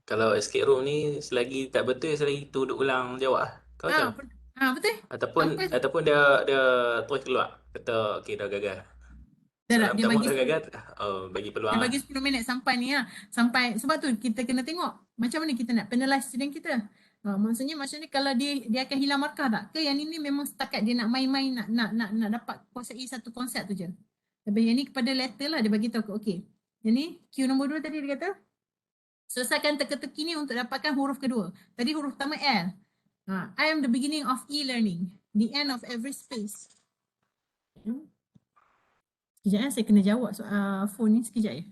Kalau escape room ni selagi tak betul, selagi tu duduk ulang jawab lah. Kau macam? Betul. Ataupun dia terus keluar. Kata okay dah gagal. Dia bagi bagi peluang dia bagi 10 minit sampai ni lah. Sampai, sebab tu kita kena tengok macam mana kita nak penalize student kita. Maksudnya kalau dia akan hilang markah tak? Ke yang ni memang setakat dia nak main-main, nak dapat kuasai satu konsep tu je. Tapi yang ni kepada letter lah dia bagi tahu okay. Yang ni Q nombor 2 tadi dia kata selesaikan teka-teki ni untuk dapatkan huruf kedua. Tadi huruf pertama L. I am the beginning of e-learning. The end of every space. Sekejap saya kena jawab soal phone ni sekejap ya.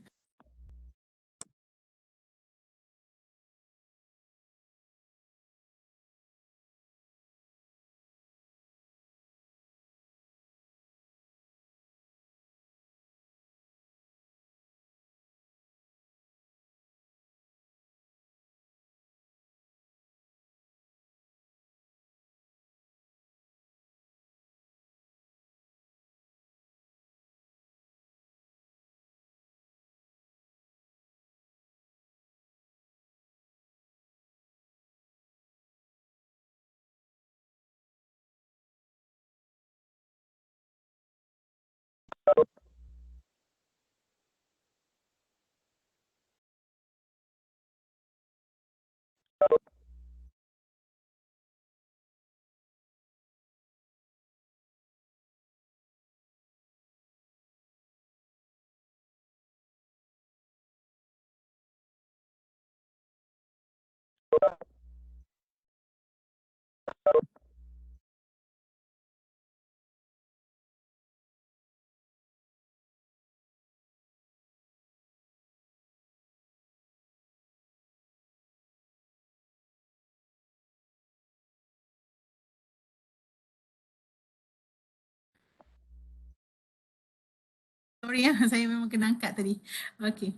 Sorry ya, saya memang kena angkat tadi. Okay.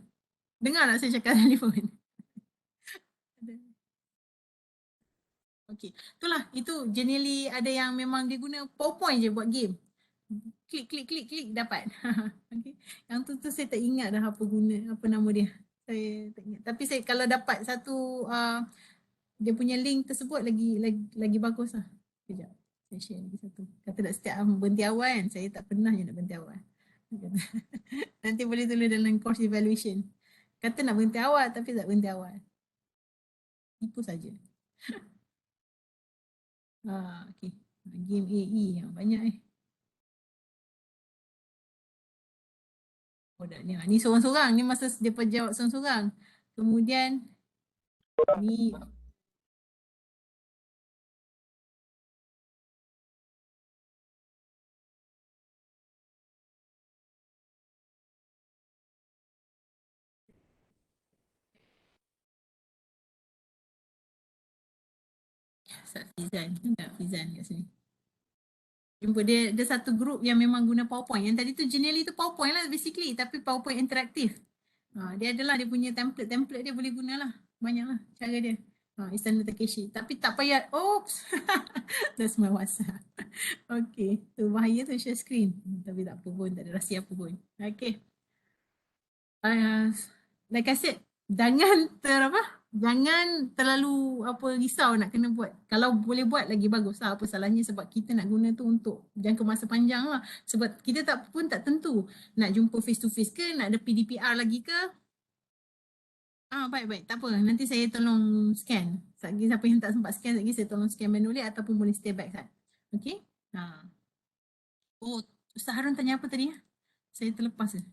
Dengar tak saya cakap telefon? Okay. Itulah, itu generally ada yang memang dia guna PowerPoint je buat game. Klik, dapat. Okay. Yang tu saya tak ingat dah apa guna, apa nama dia. Saya tak ingat. Tapi saya kalau dapat satu dia punya link tersebut lagi bagus lah. Sekejap. Saya share lagi satu. Kata nak setiap berhenti awal kan. Saya tak pernah je nak berhenti awal. Nanti boleh tulis dalam course evaluation. Kata nak berhenti awal tapi tak berhenti awal. Tipu saja. Okay. Game AE yang banyak Oh dah ni seorang-seorang. Ni masa dia jawab seorang-seorang. Kemudian ni Ustaz Fizan. Tak Fizan kat sini. Jumpa dia satu grup yang memang guna PowerPoint. Yang tadi tu generally tu PowerPoint lah basically. Tapi PowerPoint interaktif. Dia adalah dia punya template dia boleh guna lah. Banyak lah cara dia. Istana Takeshi. Tapi tak payah. Oops. That's my WhatsApp. Okay. Tu bahaya tu share screen. Tapi tak apa pun. Tak ada rahsia apa pun. Okay. Like I said. Jangan terlalu risau nak kena buat. Kalau boleh buat lagi bagus lah. Apa salahnya sebab kita nak guna tu untuk jangka masa panjang lah. Sebab kita tak tentu nak jumpa face to face ke, nak ada PDPR lagi ke. Baik. Tak apa. Nanti saya tolong scan. Siapa yang tak sempat scan lagi, saya tolong scan manually ataupun boleh stay back kan. Okay. Oh, Ustaz Harun tanya apa tadi? Saya terlepas je.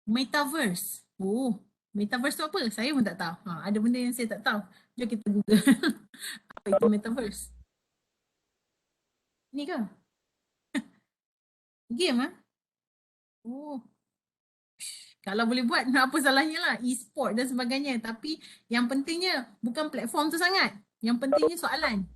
Metaverse. Oh, metaverse tu apa? Saya pun tak tahu. Ada benda yang saya tak tahu. Jom kita Google. Apa itu metaverse? Ni ke? Game Oh. Kalau boleh buat, apa salahnya lah. E-sport dan sebagainya. Tapi yang pentingnya bukan platform tu sangat. Yang pentingnya soalan.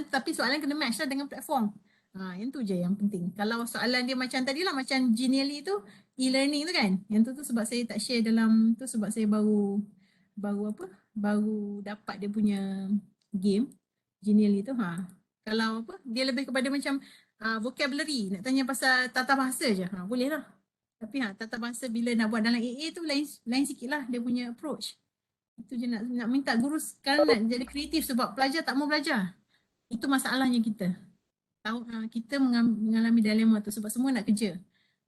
Tapi soalan kena match lah dengan platform. Yang tu je yang penting. Kalau soalan dia macam tadi lah, macam Genially tu, e-learning tu kan. Yang tu sebab saya tak share dalam tu sebab saya baru dapat dia punya game. Genially tu. Kalau dia lebih kepada macam vocabulary. Nak tanya pasal tata bahasa je. Boleh lah. Tapi tata bahasa bila nak buat dalam AA tu lain sikit lah dia punya approach. Itu je nak minta guru sekarang nak jadi kreatif sebab pelajar tak mau belajar. Itu masalahnya kita. Kita mengalami dilema tu sebab semua nak kerja.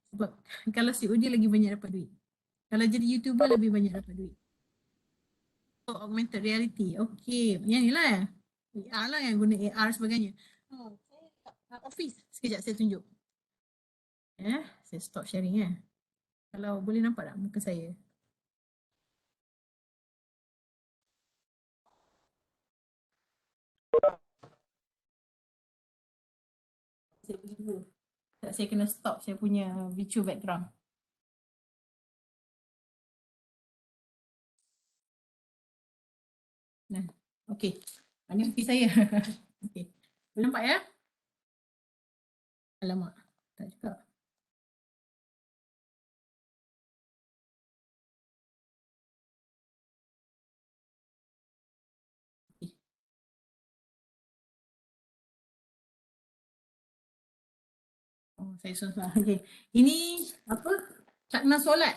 Sebab kalau COD lagi banyak dapat duit. Kalau jadi YouTuber lebih banyak dapat duit. Augmented reality. Okay. Yang ni lah. AR lah yang guna AR sebagainya. Office. Sekejap saya tunjuk. Saya stop sharing Kalau boleh nampak tak muka saya? Saya pergi dulu. Saya kena stop saya punya virtual background. Nah, okey. Ini office saya. Okey. Boleh nampak ya? Alamak. Tak juga. Saya susah. Okay. Ini apa? Cakna solat.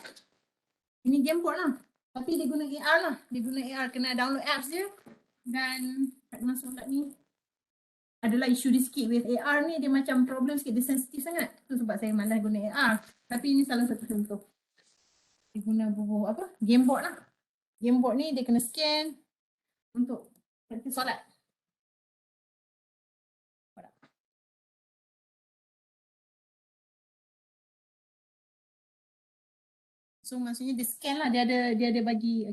Ini game board lah. Tapi dia guna AR lah. Dia guna AR. Kena download apps je. Dan cakna solat ni adalah isu dia sikit with AR ni, dia macam problem sikit, dia sensitif sangat. Tu sebab saya malas guna AR. Tapi ini salah satu contoh. Dia guna game board lah. Game board ni dia kena scan untuk praktis solat. So maksudnya dia scan lah, dia ada bagi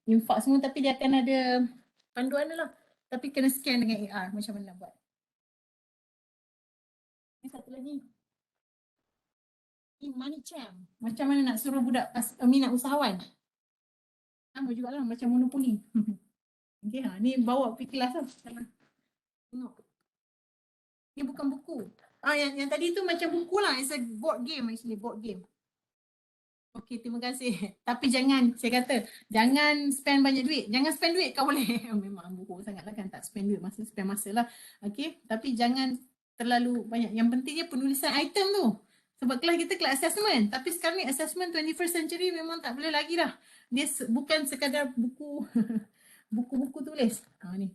infak semua, tapi dia akan ada panduan dia lah. Tapi kena scan dengan AR macam mana nak buat. Ini satu lagi. Ini money jam. Macam mana nak suruh budak minat usahawan. Sama jugalah macam monopoli. Okay, ni bawa pergi kelas lah. Tengok. Ni bukan buku. Yang tadi tu macam buku lah. It's a board game actually, board game. Okay, terima kasih. Tapi jangan, saya kata, jangan spend banyak duit. Jangan spend duit kau boleh. Memang buruk sangat lah kan, tak spend duit, spend masa lah. Okay, tapi jangan terlalu banyak. Yang pentingnya penulisan item tu. Sebab kelas kita kelas assessment. Tapi sekarang ni assessment 21st century memang tak boleh lagi dah. Dia bukan sekadar buku, buku-buku tulis. Ni.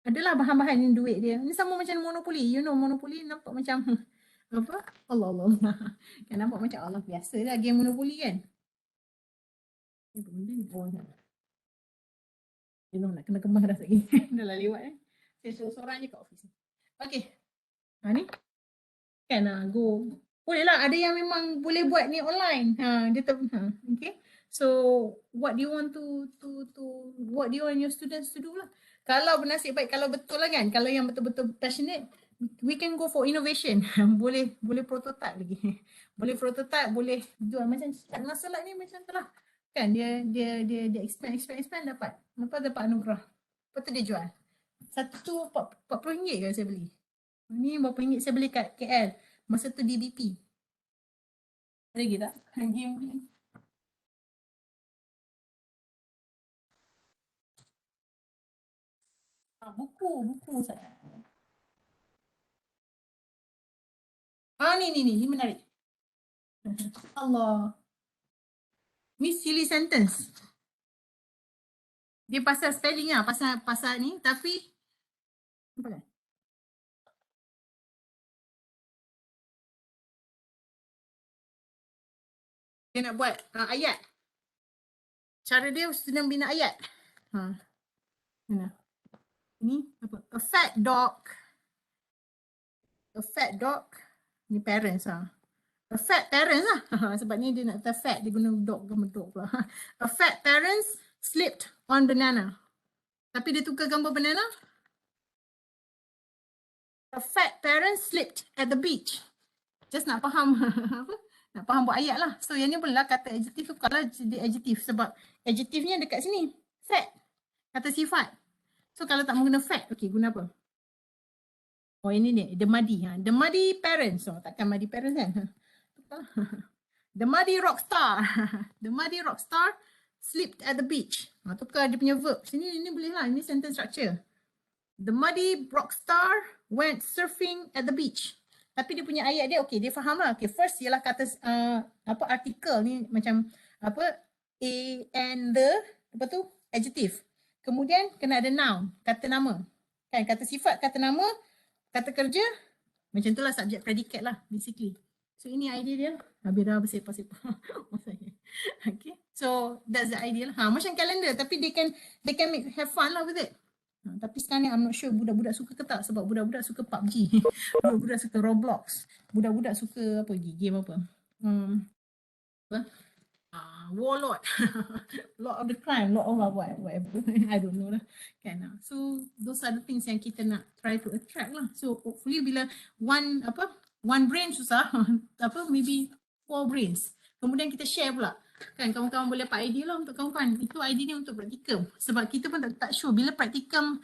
Adalah bahan-bahan ni duit dia. Ni sama macam Monopoly. You know Monopoly nampak macam apa? Allah. Kan nampak macam Allah biasa lah game Monopoly kan. Dia nak kena kembang dah lagi. Dah lah lewat Saya seorang je kat office. Okay. Ni. Kan go. Boleh lah, ada yang memang boleh buat ni online. Dia okay. So what do you want what do you want your students to do lah? Kalau bernasib baik, kalau betul lah kan, kalau yang betul-betul passionate, we can go for innovation. boleh prototype lagi. Boleh prototype, boleh jual macam Nasrallah ni macam tu lah. Kan dia expand dapat. Lepas dapat anugerah. Lepas tu dia jual. Satu RM40 kan saya beli. Ni berapa ringgit saya beli kat KL. Masa tu DBP. Ada lagi tak? Game ni. Buku saya. Ni menarik. Allah. Ni silly sentence. Dia pasal spelling lah, pasal ni, tapi apa kan? Dia nak buat ayat. Cara dia sedang bina ayat. Ni apa? A fat dog. Ni parents A fat parents lah. Sebab ni dia nak kata fat, dia guna dog pula. A fat parents slipped on banana. Tapi dia tukar gambar banana. A fat parents slipped at the beach. Just nak faham apa? Nak faham buat ayat lah. So yang ni boleh lah kata adjective tu kalau jadi adjective. Sebab adjective-nya dekat sini. Fat. Kata sifat. So kalau tak mau guna fat, okay, guna apa? Oh ini ni, the muddy. The muddy parents. Takkan muddy parents kan? The muddy rock star. The muddy rock star slipped at the beach. Tukar dia punya verb. Sini ni boleh lah. Ini sentence structure. The muddy rock star went surfing at the beach. Tapi dia punya ayat dia, okay, dia faham lah. Okay, first ialah kata artikel ni macam apa, a and the, apa tu, adjective. Kemudian kena ada noun, kata nama. Kan, kata sifat, kata nama, kata kerja. Macam tu lah subject predicate lah, basically. So ini idea dia. Habis dah bersepah-sepah. Okay, so that's the idea lah. Macam calendar, tapi they can have fun lah with it. Tapi sekarang ni I'm not sure budak-budak suka ke tak, sebab budak-budak suka PUBG. Budak-budak suka Roblox. Budak-budak suka apa lagi, game apa? Warlord. Lord of the crime, Lord of whatever. I don't know lah. Kan? So those are the things yang kita nak try to attract lah. So hopefully bila one brain susah, maybe 4 brains. Kemudian kita share pula. Kan kawan-kawan boleh dapat idea lah untuk kawan-kawan. Itu idea ni untuk praktikum. Sebab kita pun tak sure bila praktikum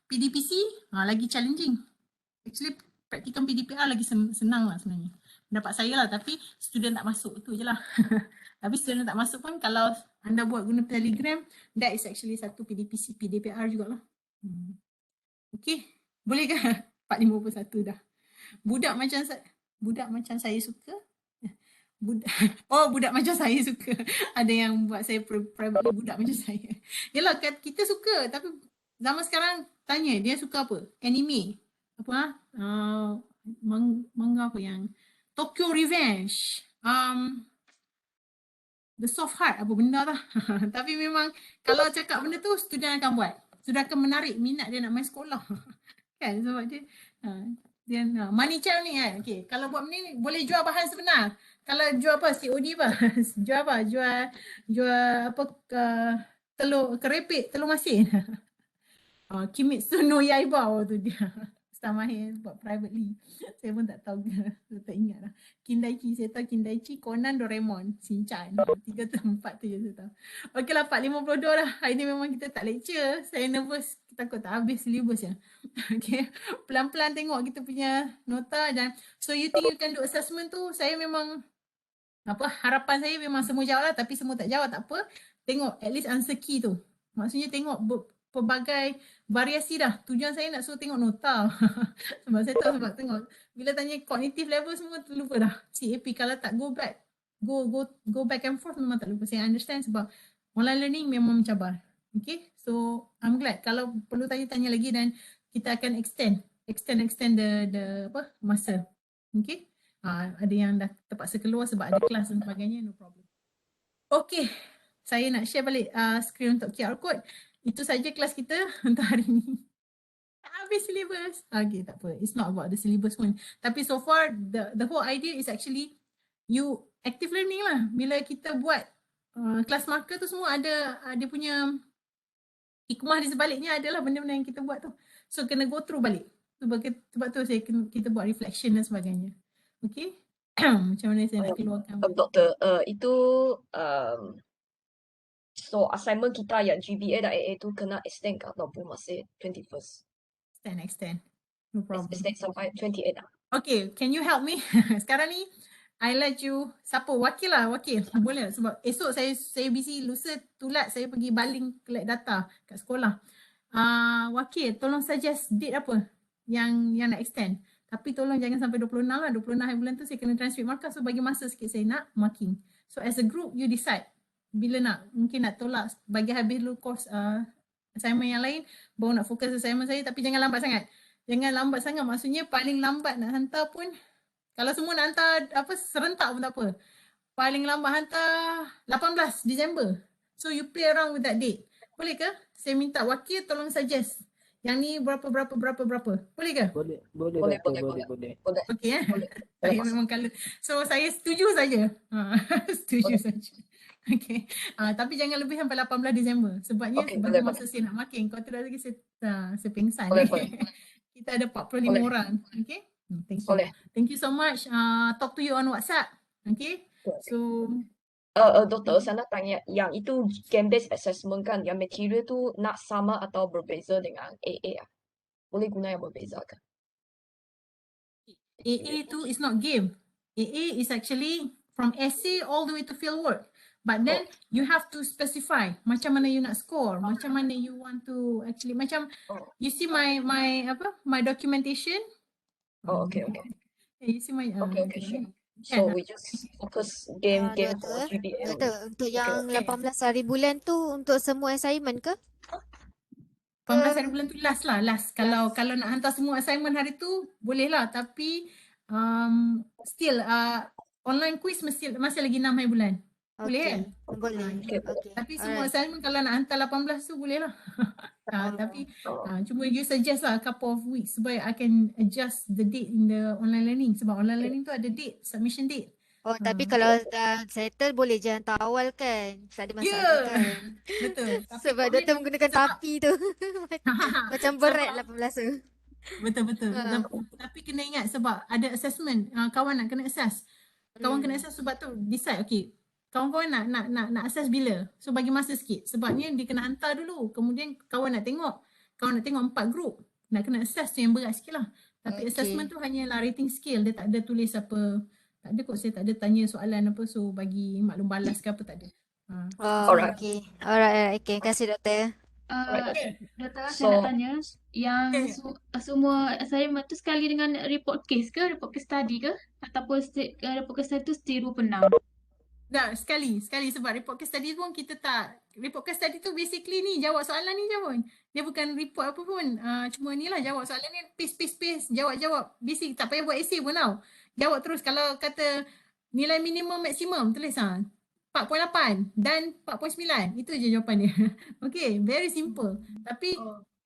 PDPC lagi challenging. Actually praktikum PDPR lagi senang lah sebenarnya. Pendapat saya lah, tapi student tak masuk, tu je lah. Tapi student tak masuk pun kalau anda buat guna Telegram, that is actually satu PDPC, PDPR jugalah. Okay, boleh ke? 451 dah. Budak macam saya suka. Budak macam saya suka. Ada yang buat saya private budak macam saya. Yalah, kita suka tapi zaman sekarang tanya dia suka apa? Anime. Apa? Manga apa yang Tokyo Revenge. The Soft Heart apa benda lah. Tapi memang kalau cakap benda tu student akan buat. Sudah akan menarik minat dia nak main sekolah. Kan sebab dia dia money child ni kan. Okay. Kalau buat ni boleh jual bahan sebenar. Kalau jual apa COD apa? Jual apa? Jual apa telur kerepek, telur masin. Kimetsu no Yaiba tu dia. Ustaz Mahir buat privately. Saya pun tak tahu. Saya tak ingat lah. Kindaichi, saya tahu Kindaichi, Conan, Doraemon, Shinchan. 3 tu 4 tu je saya tahu. Okey lah 4:52 dah. Hari ni memang kita tak lecture. Saya nervous. Takut tak habis syllabus ya. Okay. Pelan-pelan tengok kita punya nota dan so you think you can do assessment tu. Saya memang harapan saya memang semua jawab lah, tapi semua tak jawab tak apa. Tengok at least answer key tu. Maksudnya tengok pelbagai variasi dah. Tujuan saya nak suruh tengok nota. Sebab saya tahu sebab tengok bila tanya cognitive level semua terlupa dah. CAP kalau tak go back and forth memang tak lupa. Saya understand sebab online learning memang mencabar. Okay, so I'm glad kalau perlu tanya-tanya lagi dan kita akan extend the masa. Okay, ada yang dah terpaksa keluar sebab ada kelas dan sebagainya, no problem. Okay, saya nak share balik screen untuk QR code. Itu saja kelas kita untuk hari ni. Habis syllabus. Okay, tak apa. It's not about the syllabus pun. Tapi so far, the whole idea is actually you active learning lah. Bila kita buat kelas marker tu semua ada punya hikmah di sebaliknya adalah benda-benda yang kita buat tu. So kena go through balik. Sebab tu kita buat reflection dan sebagainya. Okay. Macam mana saya nak keluarkan. Doktor, itu so assignment kita yang GBA dan AA tu kena extend ke ataupun masih 21st? Extend. No problem. Extend sampai 28 lah. Okay, can you help me? Sekarang ni, I let you, siapa? Wakil lah, wakil. Boleh tak? Sebab esok saya busy, lusa tulat saya pergi baling collect data kat sekolah. Wakil, tolong suggest date apa yang nak extend. Tapi tolong jangan sampai 26 lah. 26 hari bulan tu saya kena transcript markah. So bagi masa sikit saya nak marking. So as a group, you decide. Bila nak, mungkin nak tolak bagi habis dulu course assignment yang lain, baru nak fokus assignment saya, tapi jangan lambat sangat. Jangan lambat sangat, maksudnya paling lambat nak hantar pun, kalau semua nak hantar serentak pun tak apa. Paling lambat hantar 18 Disember. So you play around with that date. Boleh ke? Saya minta wakil tolong suggest. Yang ni berapa. Boleh ke? Boleh. Okey Saya memang kalau so saya setuju saja. Setuju saja. Okey. Tapi jangan lebih sampai 18 Disember. Sebabnya bagi masa saya nak marking. Kalau tidak lagi saya pingsan. Kita ada 45 orang. Okey. Thank you. Thank you so much. Talk to you on WhatsApp. Okay. So Doktor, saya nak tanya yang itu game-based assessment kan, yang material tu nak sama atau berbeza dengan AA? Boleh guna yang berbeza kan? AA tu is not game. AA is actually from essay all the way to field work. But then you have to specify macam mana you nak score, macam mana you want to actually macam you see my documentation. Okay. You see my okay, sure. So we just focus game for GBA. Untuk yang 18 hari bulan tu untuk semua assignment ke? 18 hari bulan tu last. Kalau nak hantar semua assignment hari tu boleh lah, tapi still online quiz masih lagi 6 hari bulan. Boleh kan? Boleh. Okay. Tapi semua assignment kalau nak hantar 18 tu boleh lah. Tapi cuma you suggest lah a couple of weeks supaya I can adjust the date in the online learning. Sebab online learning tu ada date, submission date. Tapi kalau dah settle boleh je hantar awal kan? Tak ada masalah kan? Betul. Sebab dia menggunakan tapi tu. Macam berat 18 tu. Betul. Tapi kena ingat sebab ada assessment. Kawan nak kena assess. Kawan kena assess sebab tu decide okay. Kawan-kawan nak assess bila. So bagi masa sikit. Sebabnya dia kena hantar dulu. Kemudian kawan nak tengok 4 group. Nak kena assess tu yang berat sikit lah. Tapi assessment tu hanyalah rating scale. Dia tak ada tulis apa. Tak ada kot, saya tak ada tanya soalan apa. So bagi maklum balas ke apa tak ada. Alright. Alright. Terima kasih doktor. Doktor, saya nak tanya. Yang semua assignment tu sekali dengan report case ke? Report case study ke? Ataupun report case study tu setiru penang? Dah sekali sebab report case study pun kita tak, report case study tu basically ni jawab soalan ni je pun. Dia bukan report apa pun. Cuma ni lah jawab soalan ni, paste, jawab. Basic, tak payah buat essay pun tau. Jawab terus. Kalau kata nilai minimum maksimum tulis 4.8 dan 4.9. Itu je jawapan dia. Okay, very simple. Tapi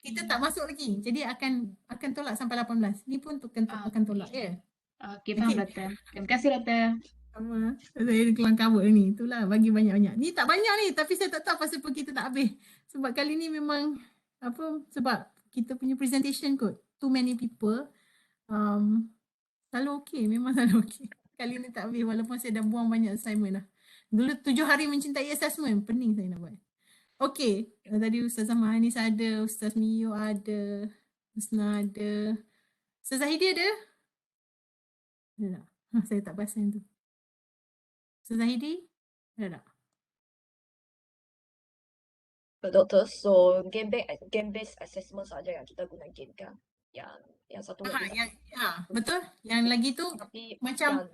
kita tak masuk lagi. Jadi akan tolak sampai 18. Ni pun akan tolak ya. Okey, faham doktor. Terima kasih doktor. Sama. Saya kelang kabut ni. Itulah bagi banyak-banyak. Ni tak banyak ni tapi saya tak tahu pasal apa kita tak habis. Sebab kali ni memang sebab kita punya presentation kot. Too many people. Selalu okey. Memang selalu okey. Kali ni tak habis walaupun saya dah buang banyak assignment dah. Dulu 7 hari mencintai assessment. Pening saya nak buat. Okey. Tadi Ustazah Mahanis ada. Ustaz Mio ada. Husna ada. Ustaz Zahidi ada? Ada tak? Saya tak perasan tu. Ustaz Zahidi? Ada tak? Doktor, so game-based assessment saja yang kita gunakan kan? Yang satu lagi. Betul. Yang lagi tu Tapi macam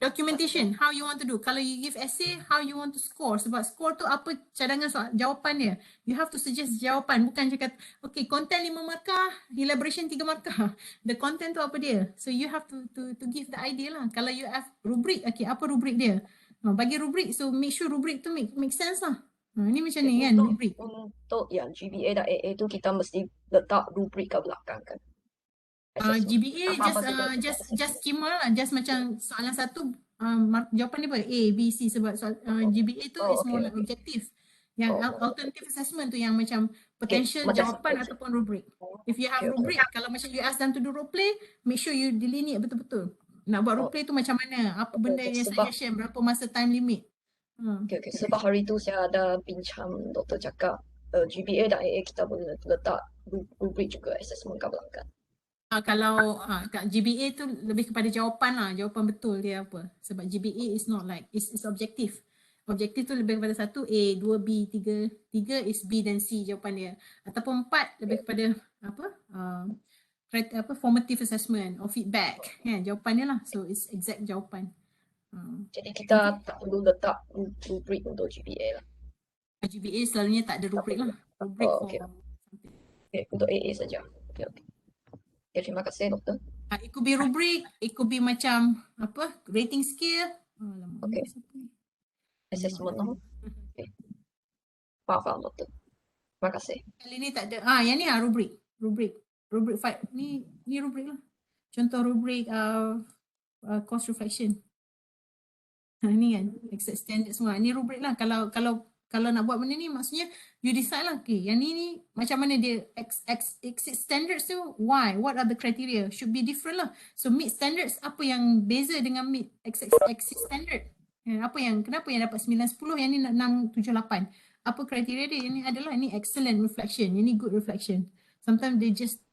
documentation, how you want to do. Kalau you give essay, how you want to score. Sebab score tu apa cadangan soal, jawapan dia. You have to suggest jawapan. Bukan cakap, okay, content 5 markah, elaboration 3 markah. The content tu apa dia. So you have to give the idea lah. Kalau you have rubric, okay, apa rubric dia. Bagi rubric, so make sure rubric tu make sense lah. Ni macam ni kan, rubric. Untuk yang GBA dan AA tu kita mesti letak rubric ke belakang kan? GBA just schema lah, just macam soalan satu jawapan dia apa? A, B, C sebab GBA tu is more like objective. Yang alternative assessment tu yang macam potential jawapan ataupun rubric. If you have rubric, kalau macam you ask them to do role play, make sure you delineate betul-betul. Nak buat role play tu macam mana? Apa benda yang suggestion, berapa masa time limit. Okay. Sebab hari tu saya ada bincang doktor cakap GBA dan AA kita boleh letak rubric juga assessment ke belakang. Kalau kat GBA tu lebih kepada jawapan lah, jawapan betul dia apa. Sebab GBA is not like, it's objektif. Objektif tu lebih kepada 1 A, 2 B, 3 is B dan C jawapan dia. Ataupun 4 lebih kepada formative assessment or feedback. Jawapan dia lah. So it's exact jawapan. Jadi kita tak perlu letak rubric untuk GBA lah. GBA selalunya tak ada rubric lah. Rubric okay, untuk AA saja. Okay. Okay, terima kasih doktor. It could be rubric, it could be macam rating scale. Okay. Assessment lah. Okay. Faham doktor. Terima kasih. Kali ni tak ada. Yang ni rubric. Rubric 5. Ni rubric lah. Contoh rubric cost reflection. Ni kan exit standard semua. Ni rubric lah. Kalau nak buat benda ni maksudnya you decide lah, okay, yang ni macam mana dia exit standards tu, why, what are the criteria, should be different lah. So meet standards, apa yang beza dengan meet exit standard, kenapa yang dapat 9, 10, yang ni 6, 7, 8, apa kriteria dia. Yang ni adalah ni excellent reflection, yang ni good reflection. Sometimes they just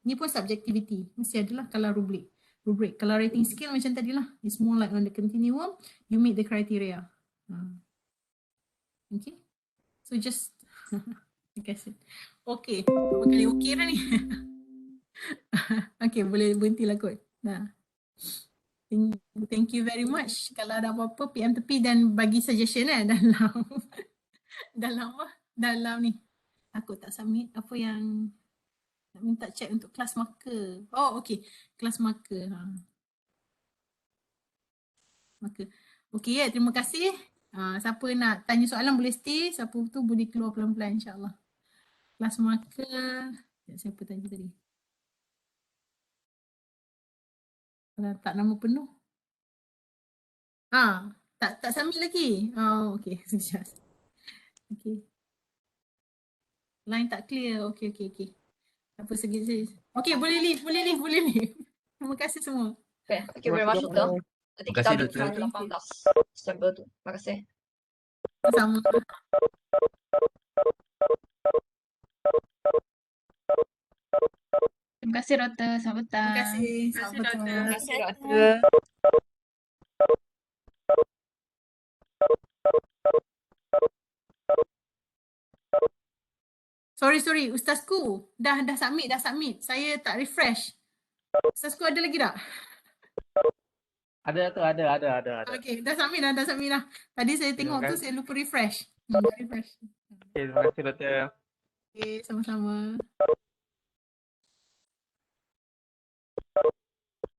ni pun subjectivity mesti adalah. Kalau rubric. Kalau rating scale macam tadi lah, it's more like on the continuum, you meet the criteria. Okay, so just like I said. Okay, berapa kali okay dah ni. Okay, boleh berhentilah kot. Thank you very much. Kalau ada apa-apa PM tepi dan bagi suggestion dalam ni. Aku tak submit apa yang nak minta check untuk kelas marker. Oh, okay, kelas marker. Marker. Okay, terima kasih. Siapa nak tanya soalan boleh stay, siapa tu boleh keluar pelan-pelan insyaAllah. Kelas marker, siapa tanya tadi? Kalau tak nama penuh. Tak submit lagi. Okay, sekejap. Okay. Line tak clear. Okay. Apa segi. Okay, boleh leave. Terima kasih semua. Okay, thank you very much doktor. Nanti kita bincang 18 September tu. Terima kasih. Sama. Terima kasih doktor. Selamat petang. Terima kasih. Terima kasih doktor. Sorry, Ustazku. Dah submit. Saya tak refresh. Ustazku ada lagi tak? Ada tu, ada. Okay, dah submit dah. Tadi saya Terima tengok tu, kasih. saya lupa refresh. Refresh. Okay, terima kasih doktor. Okay, sama-sama.